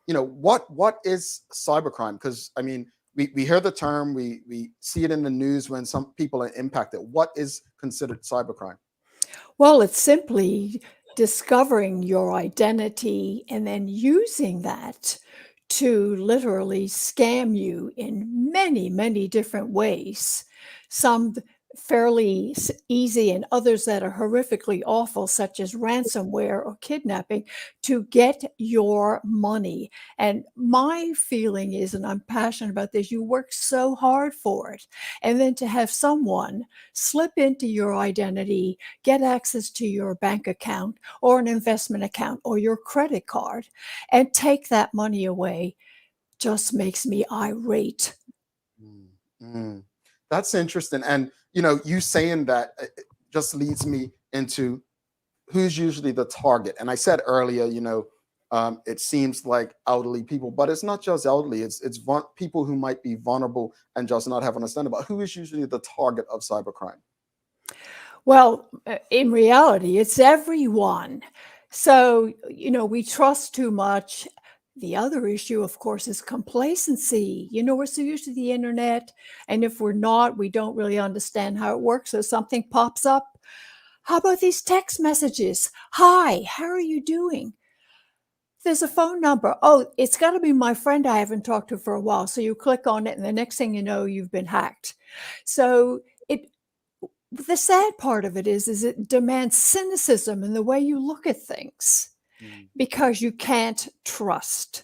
You know, what is cybercrime? Because I mean, we hear the term, we see it in the news when some people are impacted. What is considered cybercrime? Well, it's simply discovering your identity and then using that to literally scam you in many, many different ways. Some fairly easy and others that are horrifically awful, such as ransomware or kidnapping, to get your money. And my feeling is, and I'm passionate about this, you work so hard for it. And then to have someone slip into your identity, get access to your bank account or an investment account or your credit card, and take that money away just makes me irate. Mm. That's interesting. And, you know, you saying that just leads me into who's usually the target. And I said earlier, you know, it seems like elderly people, but it's not just elderly. It's people who might be vulnerable and just not have understanding about who is usually the target of cybercrime. Well, in reality, it's everyone. So, you know, we trust too much. The other issue, of course, is complacency. You know, we're so used to the internet, and if we're not, we don't really understand how it works. So something pops up. How about these text messages? Hi, how are you doing? There's a phone number. Oh, it's got to be my friend I haven't talked to for a while. So you click on it, and the next thing you know, you've been hacked. So the sad part of it is it demands cynicism in the way you look at things because you can't trust.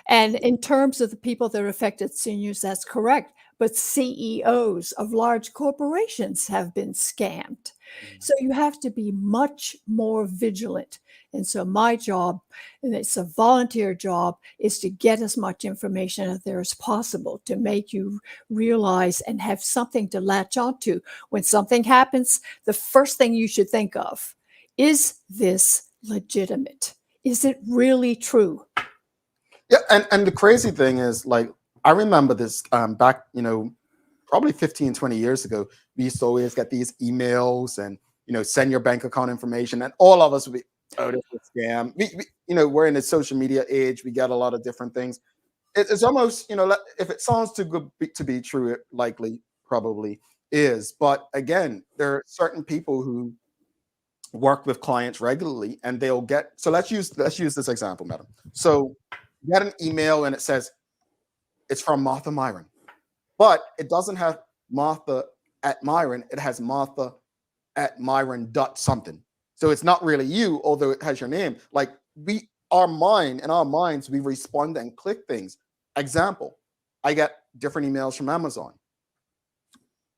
And in terms of the people that are affected, seniors, that's correct. But CEOs of large corporations have been scammed. So you have to be much more vigilant. And so my job, and it's a volunteer job, is to get as much information out there as possible to make you realize and have something to latch onto. When something happens, the first thing you should think of, is this legitimate? Is it really true? Yeah, and the crazy thing is, like, I remember this back, you know, probably 15, 20 years ago, we used to always get these emails and, you know, send your bank account information, and all of us would be, oh, this is a scam. You know, we're in the social media age. We get a lot of different things. It's almost, you know, if it sounds too good to be true, it likely probably is. But again, there are certain people who work with clients regularly, and they'll get. So let's use this example, madam. So you get an email and it says it's from Martha Myron, but it doesn't have Martha at Myron. It has Martha at Myron dot something. So it's not really you, although it has your name. Like in our minds, we respond and click things. Example, I get different emails from Amazon.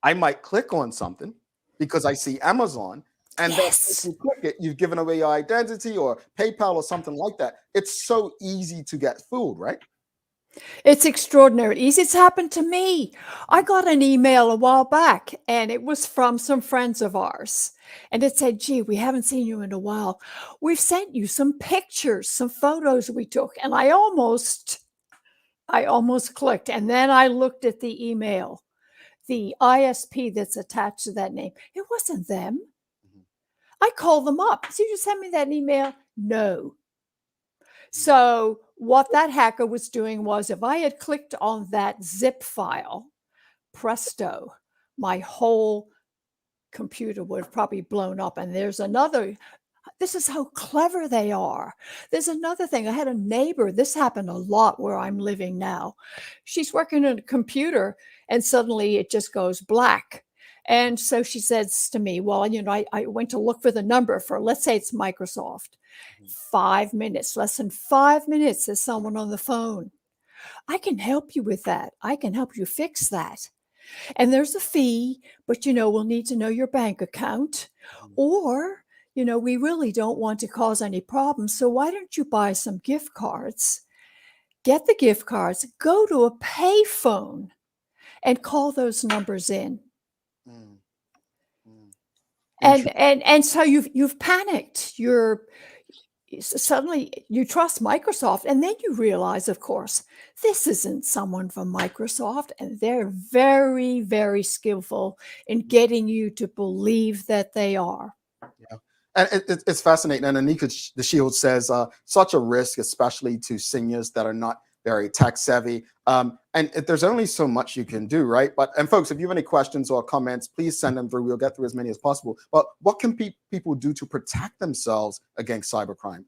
I might click on something because I see Amazon, and then if you click it, you've given away your identity or PayPal or something like that. It's so easy to get fooled, right? It's extraordinary easy. It's happened to me. I got an email a while back, and it was from some friends of ours. And it said, gee, we haven't seen you in a while. We've sent you some pictures, some photos we took. And I almost clicked. And then I looked at the email, the ISP that's attached to that name. It wasn't them. I called them up. So you just sent me that email? No. So what that hacker was doing was, if I had clicked on that zip file, presto, my whole computer would have probably blown up. And this is how clever they are. There's another thing. I had a neighbor. This happened a lot where I'm living now. She's working on a computer, and suddenly it just goes black. And so she says to me, well, I went to look for the number for, let's say it's Microsoft. 5 minutes, less than 5 minutes, there's someone on the phone. I can help you with that. I can help you fix that. And there's a fee, but, we'll need to know your bank account, or, we really don't want to cause any problems. So why don't you buy some gift cards, get the gift cards, go to a pay phone and call those numbers in. And so you've panicked. Suddenly you trust Microsoft, and then you realize, of course, this isn't someone from Microsoft, and they're very, very skillful in getting you to believe that they are. Yeah. And it's fascinating. And Anika the Shield says, such a risk, especially to seniors that are not very tech savvy. And there's only so much you can do, right? And folks, if you have any questions or comments, please send them through. We'll get through as many as possible. But what can people do to protect themselves against cybercrime?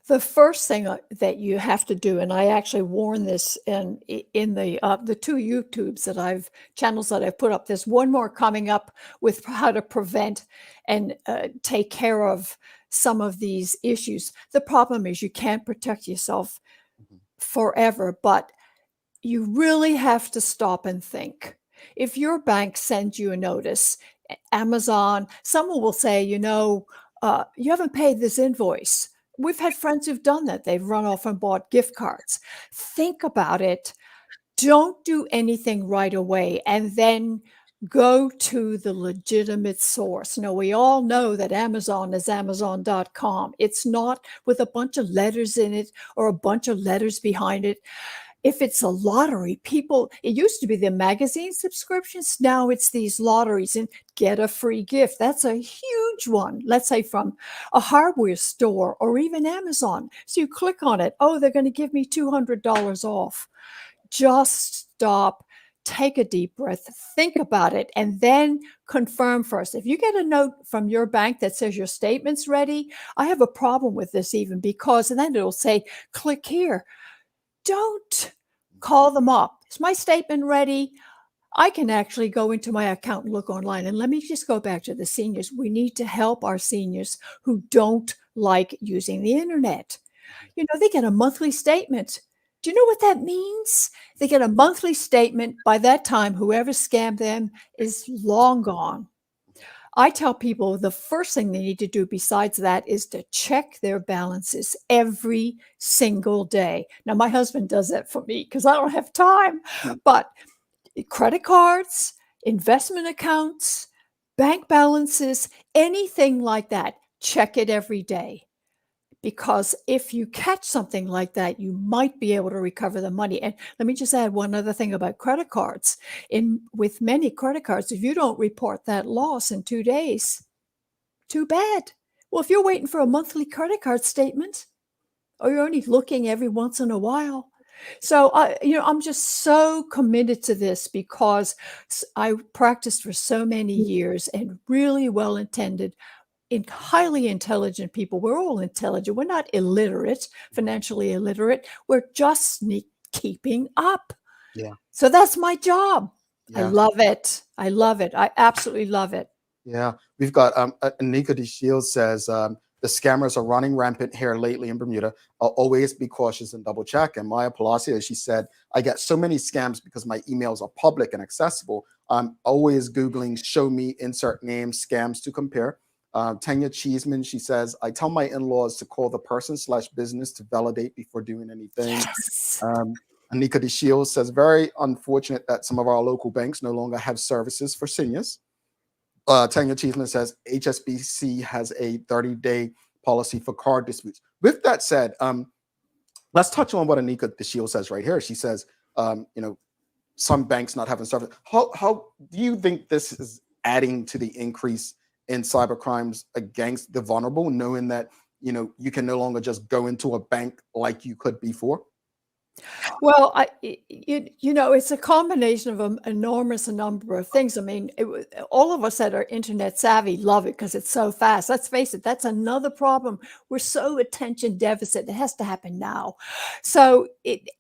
The first thing that you have to do, and I actually warn this in the 2 YouTubes channels that I've put up. There's one more coming up with how to prevent and take care of some of these issues. The problem is you can't protect yourself forever, but you really have to stop and think. If your bank sends you a notice, Amazon, someone will say, you haven't paid this invoice. We've had friends who've done that. They've run off and bought gift cards. Think about it. Don't do anything right away, and then go to the legitimate source. Now, we all know that Amazon is Amazon.com. It's not with a bunch of letters in it or a bunch of letters behind it. If it's a lottery, it used to be the magazine subscriptions. Now it's these lotteries and get a free gift. That's a huge one. Let's say from a hardware store or even Amazon. So you click on it. Oh, they're going to give me $200 off. Just stop. Take a deep breath, think about it, and then confirm first. If you get a note from your bank that says your statement's ready, I have a problem with this even because, and then it'll say, click here. Don't call them up. Is my statement ready? I can actually go into my account and look online. And let me just go back to the seniors. We need to help our seniors who don't like using the internet. They get a monthly statement. Do you know what that means? They get a monthly statement. By that time, whoever scammed them is long gone. I tell people the first thing they need to do besides that is to check their balances every single day. Now, my husband does that for me because I don't have time. But credit cards, investment accounts, bank balances, anything like that, check it every day. Because if you catch something like that, you might be able to recover the money. And let me just add one other thing about credit cards. With many credit cards, if you don't report that loss in 2 days, too bad. Well, if you're waiting for a monthly credit card statement, or you're only looking every once in a while. So, I'm just so committed to this because I practiced for so many years and really well-intended, highly intelligent people. We're all intelligent. We're not illiterate, financially illiterate. We're just keeping up. Yeah. So that's my job. Yeah. I love it. I love it. I absolutely love it. Yeah. We've got Anika the Shield says, the scammers are running rampant here lately in Bermuda. I'll always be cautious and double check. And Maya Palacio, she said, I get so many scams because my emails are public and accessible. I'm always Googling show me insert name scams to compare. Tanya Cheeseman, she says, I tell my in-laws to call the person/business to validate before doing anything. Yes. Anika the Shield says, very unfortunate that some of our local banks no longer have services for seniors. Tanya Cheeseman says, HSBC has a 30-day policy for card disputes. With that said, let's touch on what Anika the Shield says right here. She says, some banks not having service. How do you think this is adding to the increase in cyber crimes against the vulnerable, knowing that you can no longer just go into a bank like you could before? Well, it's a combination of an enormous number of things. I mean, all of us that are internet savvy love it because it's so fast. Let's face it, that's another problem. We're so attention deficit. It has to happen now. So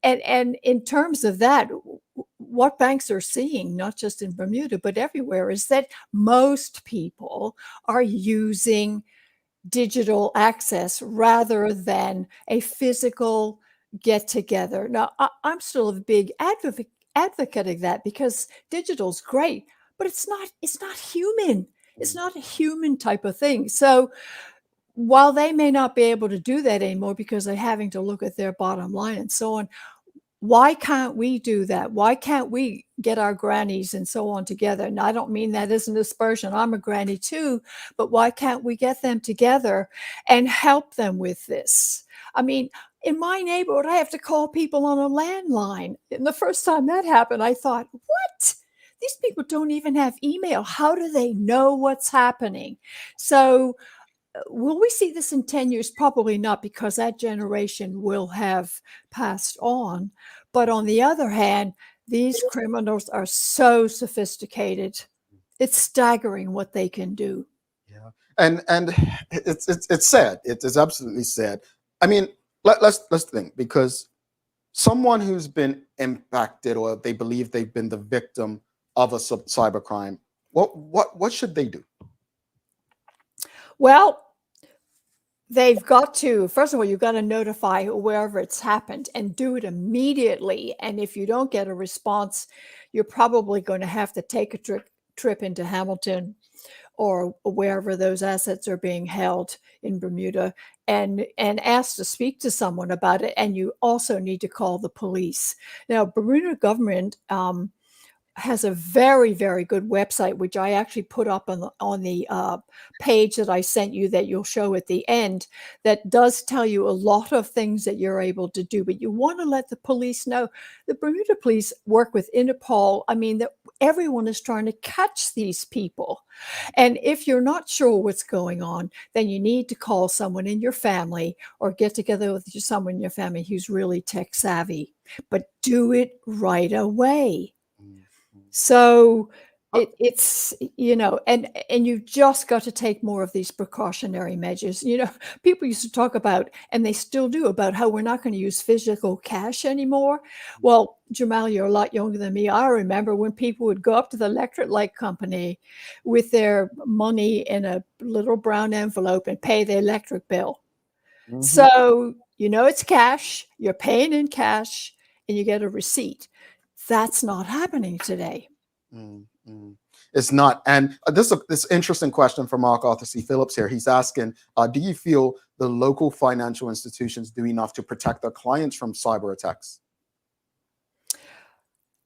and in terms of that, what banks are seeing, not just in Bermuda, but everywhere, is that most people are using digital access rather than a physical get together. Now, I'm still a big advocate of that, because digital's great, but it's not human. It's not a human type of thing. So while they may not be able to do that anymore because they're having to look at their bottom line and so on, why can't we do that? Why can't we get our grannies and so on together? And I don't mean that as an aspersion. I'm a granny too, but why can't we get them together and help them with this? I mean, in my neighborhood, I have to call people on a landline. And the first time that happened, I thought, what? These people don't even have email. How do they know what's happening? So will we see this in 10 years? Probably not, because that generation will have passed on. But on the other hand, these criminals are so sophisticated. It's staggering what they can do. Yeah, and it's sad. It is absolutely sad. I mean, let's think, because someone who's been impacted, or they believe they've been the victim of a cybercrime, what should they do? Well, they've got to, first of all, you've got to notify wherever it's happened and do it immediately. And if you don't get a response, you're probably going to have to take a trip into Hamilton or wherever those assets are being held in Bermuda, and ask to speak to someone about it. And you also need to call the police. Now, Bermuda government has a very, very good website, which I actually put up on the page that I sent you, that you'll show at the end, that does tell you a lot of things that you're able to do. But you want to let the police know. The Bermuda police work with Interpol. I mean, that everyone is trying to catch these people. And if you're not sure what's going on, then you need to call someone in your family or get together with someone in your family who's really tech savvy. But do it right away. So it's, you know, and you've just got to take more of these precautionary measures. You know, people used to talk about, and they still do, about how we're not going to use physical cash anymore. Well, Jamal, you're a lot younger than me. I remember when people would go up to the electric light company with their money in a little brown envelope and pay the electric bill. Mm-hmm. So, you know, it's cash, you're paying in cash, and you get a receipt. That's not happening today. It's not. And this interesting question from Mark Arthur C. Phillips here. He's asking, do you feel the local financial institutions do enough to protect their clients from cyber attacks?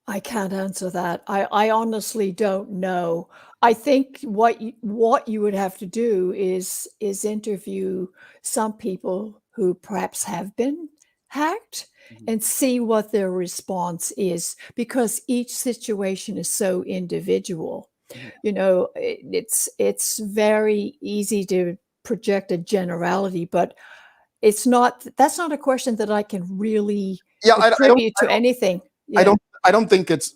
I can't answer that. I honestly don't know. I think what you would have to do is interview some people who perhaps have been hacked and see what their response is, because each situation is so individual. You know, it's very easy to project a generality, but that's not a question that I can really attribute to anything. Yeah. I don't think it's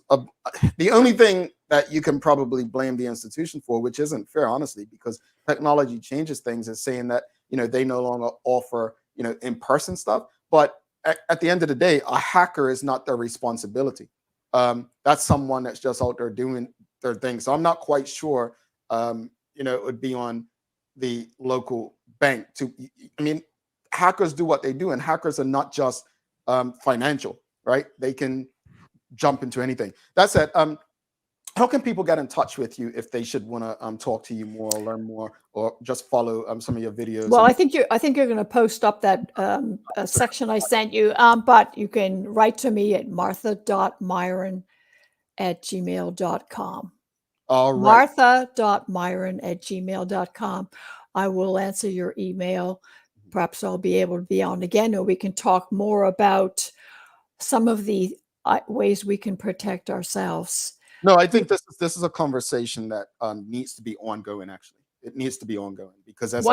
the only thing that you can probably blame the institution for, which isn't fair, honestly, because technology changes things, is saying that, you know, they no longer offer, you know, in-person stuff. But at the end of the day, a hacker is not their responsibility. That's someone that's just out there doing their thing. So I'm not quite sure, you know, it would be on the local bank to, I mean, hackers do what they do, and hackers are not just financial, right? They can jump into anything. That said, how can people get in touch with you if they should want to talk to you more, or learn more, or just follow some of your videos? Well, I think you're going to post up that section I sent you, but you can write to me at martha.myron@gmail.com. All right. martha.myron@gmail.com. I will answer your email. Perhaps I'll be able to be on again, or we can talk more about some of the ways we can protect ourselves. No, I think this is a conversation that needs to be ongoing. Actually, it needs to be ongoing, because as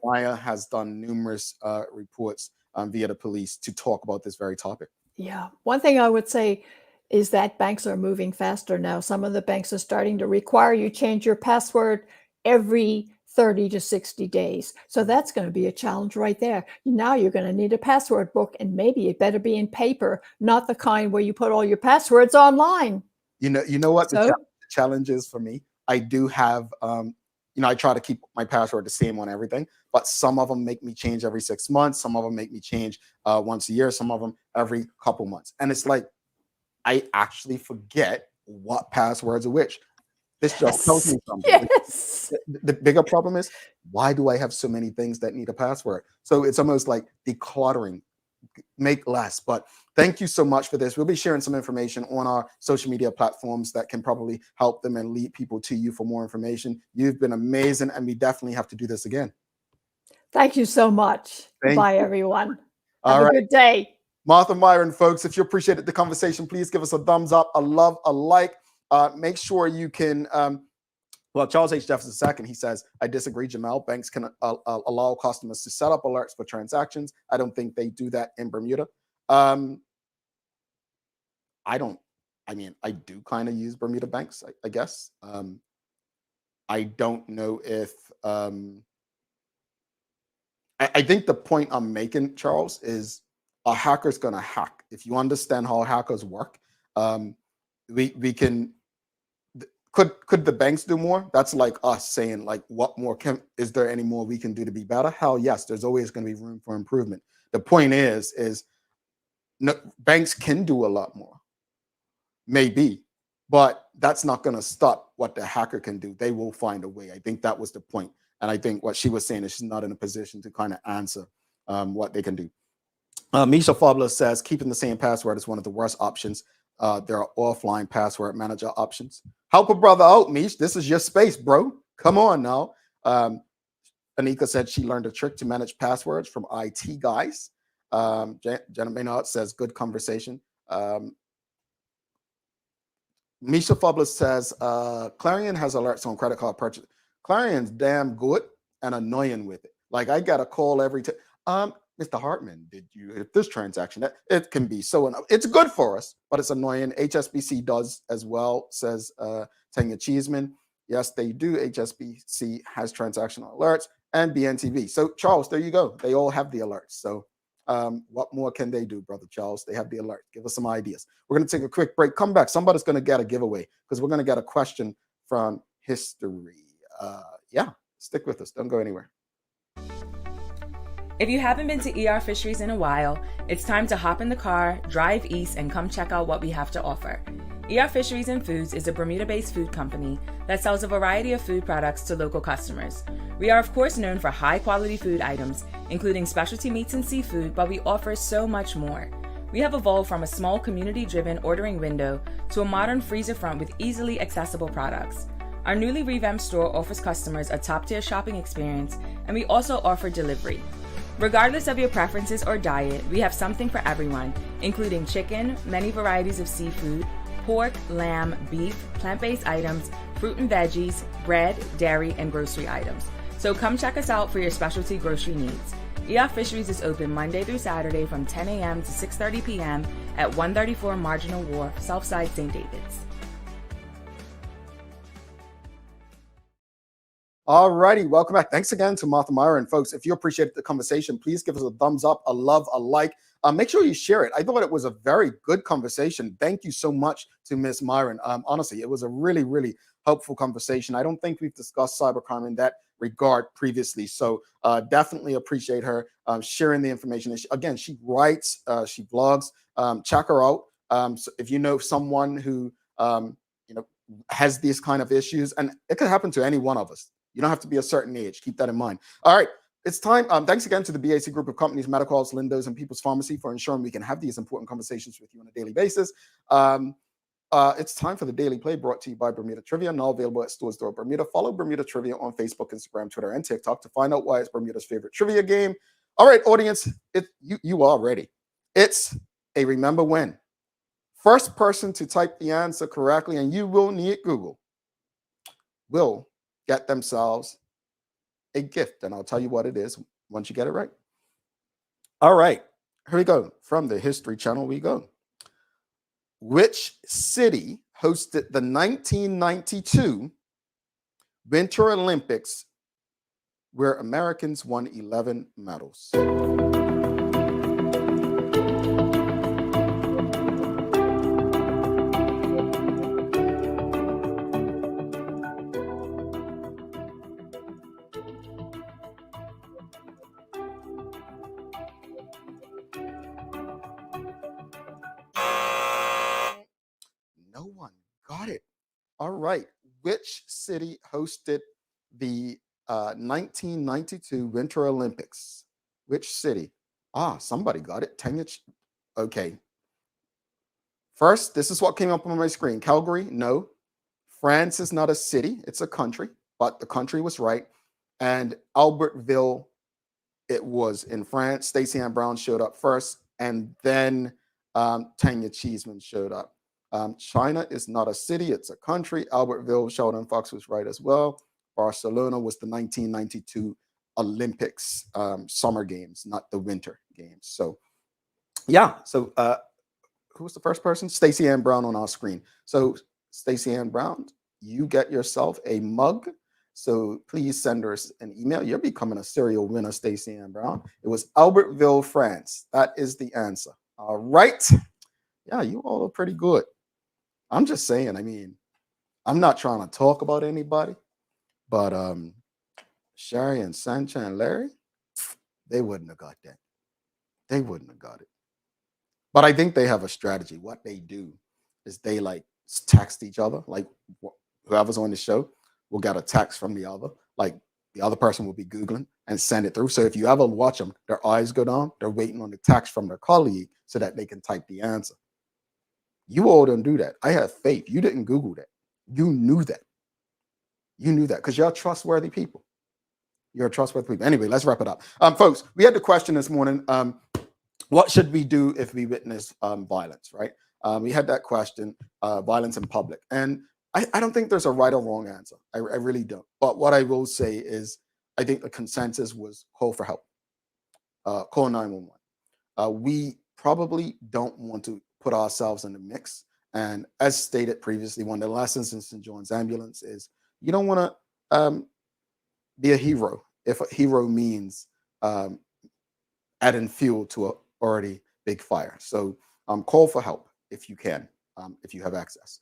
Maya has done numerous reports via the police to talk about this very topic. Yeah, one thing I would say is that banks are moving faster now. Some of the banks are starting to require you change your password every 30 to 60 days. So that's going to be a challenge right there. Now you're going to need a password book, and maybe it better be in paper, not the kind where you put all your passwords online. You know what the challenge is for me? I do have, I try to keep my password the same on everything, but some of them make me change every 6 months. Some of them make me change once a year. Some of them every couple months. And it's like, I actually forget what passwords are which. This just tells me something. Yes. The bigger problem is, why do I have so many things that need a password? So it's almost like decluttering, make less. But thank you so much for this. We'll be sharing some information on our social media platforms that can probably help them and lead people to you for more information. You've been amazing, and we definitely have to do this again. Thank you so much. Bye, everyone. Have a good day. Martha Myron, folks, if you appreciated the conversation, please give us a thumbs up, a love, a like. Make sure you can, Charles H. Jefferson II, he says, I disagree, Jamel. Banks can allow customers to set up alerts for transactions. I don't think they do that in Bermuda. I do kind of use Bermuda banks, I guess. I don't know if, I think the point I'm making, Charles, is a hacker's going to hack. If you understand how hackers work, we can, could the banks do more? That's like us saying, like, what more is there any more we can do to be better? Hell yes, there's always going to be room for improvement. The point is no, banks can do a lot more, maybe, but that's not going to stop what the hacker can do. They will find a way. I think that was the point. And I think what she was saying is she's not in a position to kind of answer what they can do. Misha Fabulous says, keeping the same password is one of the worst options. There are offline password manager options. Help a brother out, Mish. This is your space, bro. Come on now. Anika said she learned a trick to manage passwords from IT guys. Jenna Maynard says, good conversation. Misha Fabulous says, Clarion has alerts on credit card purchase. Clarion's damn good and annoying with it. Like, I got a call every time. Mr. Hartman, did you hit this transaction? It can be so annoying. It's good for us, but it's annoying. HSBC does as well, says Tanya Cheeseman. Yes, they do. HSBC has transactional alerts and BNTV. So, Charles, there you go. They all have the alerts. So what more can they do, Brother Charles? They have the alert. Give us some ideas. We're going to take a quick break. Come back. Somebody's going to get a giveaway because we're going to get a question from history. Stick with us. Don't go anywhere. If you haven't been to ER Fisheries in a while, it's time to hop in the car, drive east, and come check out what we have to offer. ER Fisheries and Foods is a Bermuda-based food company that sells a variety of food products to local customers. We are, of course, known for high-quality food items, including specialty meats and seafood, but we offer so much more. We have evolved from a small community-driven ordering window to a modern freezer front with easily accessible products. Our newly revamped store offers customers a top-tier shopping experience, and we also offer delivery. Regardless of your preferences or diet, we have something for everyone, including chicken, many varieties of seafood, pork, lamb, beef, plant-based items, fruit and veggies, bread, dairy, and grocery items. So come check us out for your specialty grocery needs. ER Fisheries is open Monday through Saturday from 10 a.m. to 6:30 p.m. at 134 Marginal Wharf, Southside St. David's. All righty, welcome back. Thanks again to Martha Myron. Folks, if you appreciated the conversation, please give us a thumbs up, a love, a like. Make sure you share it. I thought it was a very good conversation. Thank you so much to Ms. Myron. Honestly, it was a really, really helpful conversation. I don't think we've discussed cybercrime in that regard previously. So definitely appreciate her sharing the information. Again, she writes, she blogs. Check her out. So if you know someone who has these kind of issues, and it could happen to any one of us. You don't have to be a certain age. Keep that in mind. All right. It's time. Thanks again to the BAC group of companies, Medicals, Lindos, and People's Pharmacy for ensuring we can have these important conversations with you on a daily basis. It's time for the Daily Play brought to you by Bermuda Trivia, now available at Stores Door Bermuda. Follow Bermuda Trivia on Facebook, Instagram, Twitter, and TikTok to find out why it's Bermuda's favorite trivia game. All right, audience, you are ready. It's a remember when. First person to type the answer correctly, and you will need Google, will get themselves a gift, and I'll tell you what it is once you get it right. All right, here we go. From the History Channel we go. Which city hosted the 1992 Winter Olympics where Americans won 11 medals. No one got it. All right. Which city hosted the 1992 Winter Olympics? Which city? Somebody got it. Okay. First, this is what came up on my screen. Calgary, no. France is not a city, it's a country, but the country was right. And Albertville, it was in France. Stacey Ann Brown showed up first, and then Tanya Cheeseman showed up. China is not a city, it's a country. Albertville, Sheldon Fox was right as well. Barcelona was the 1992 Olympics, summer games, not the winter games. So, yeah. So, who was the first person? Stacey Ann Brown on our screen. So, Stacey Ann Brown, you get yourself a mug. So please send us an email. You're becoming a serial winner, Stacey Ann Brown. It was Albertville, France. That is the answer. All right. Yeah, you all are pretty good. I'm just saying, I mean, I'm not trying to talk about anybody, but Sherry and Sancha and Larry, they wouldn't have got that. They wouldn't have got it. But I think they have a strategy. What they do is they like text each other, like whoever's on the show will get a text from the other, like the other person will be Googling and send it through. So if you ever watch them, their eyes go down, they're waiting on the text from their colleague so that they can type the answer. You all don't do that. I have faith. You didn't Google that. You knew that. You knew that because you're trustworthy people. You're trustworthy people. Anyway, let's wrap it up. Folks, we had the question this morning. What should we do if we witness violence, right? We had that question, violence in public. And I don't think there's a right or wrong answer. I really don't. But what I will say is I think the consensus was call for help. Call 911. We probably don't want to put ourselves in the mix. And as stated previously, one of the lessons in St. John's Ambulance is you don't want to be a hero if a hero means adding fuel to a already big fire. So call for help if you can, if you have access.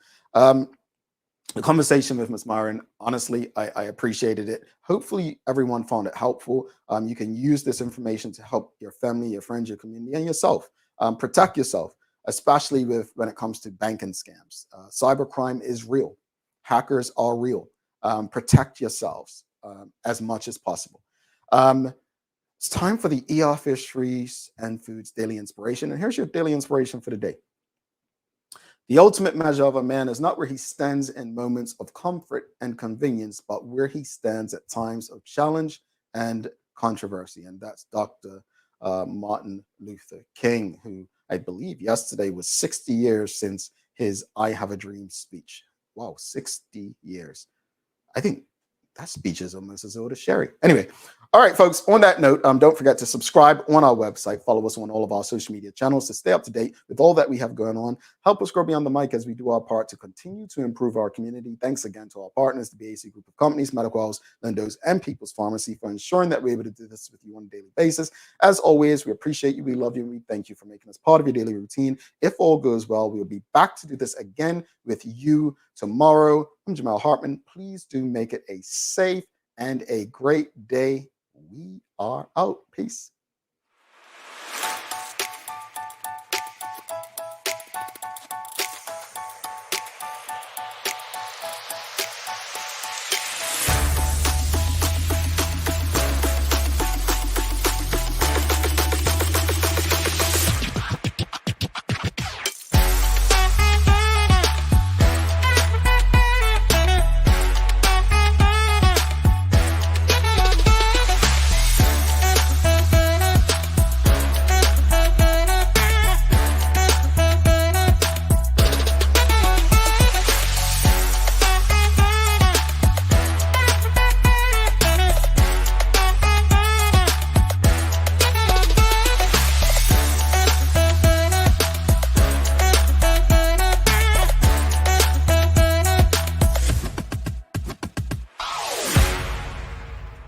The conversation with Ms. Myron, honestly, I appreciated it. Hopefully everyone found it helpful. You can use this information to help your family, your friends, your community, and yourself. Protect yourself, especially when it comes to banking scams. Cybercrime is real. Hackers are real. Protect yourselves as much as possible. It's time for the ER Fisheries and Foods Daily Inspiration. And here's your daily inspiration for the day. The ultimate measure of a man is not where he stands in moments of comfort and convenience, but where he stands at times of challenge and controversy. And that's Dr. Martin Luther King, who I believe yesterday was 60 years since his I Have a Dream speech. Wow, 60 years. I think that speech is almost as old as Sherry. Anyway, all right, folks, on that note, don't forget to subscribe on our website. Follow us on all of our social media channels to stay up to date with all that we have going on. Help us grow beyond the mic as we do our part to continue to improve our community. Thanks again to our partners, the BAC Group of Companies, Medical House, Lindo's, and People's Pharmacy for ensuring that we're able to do this with you on a daily basis. As always, we appreciate you, we love you, and we thank you for making us part of your daily routine. If all goes well, we'll be back to do this again with you tomorrow. I'm Jamal Hartman. Please do make it a safe and a great day. We are out. Peace.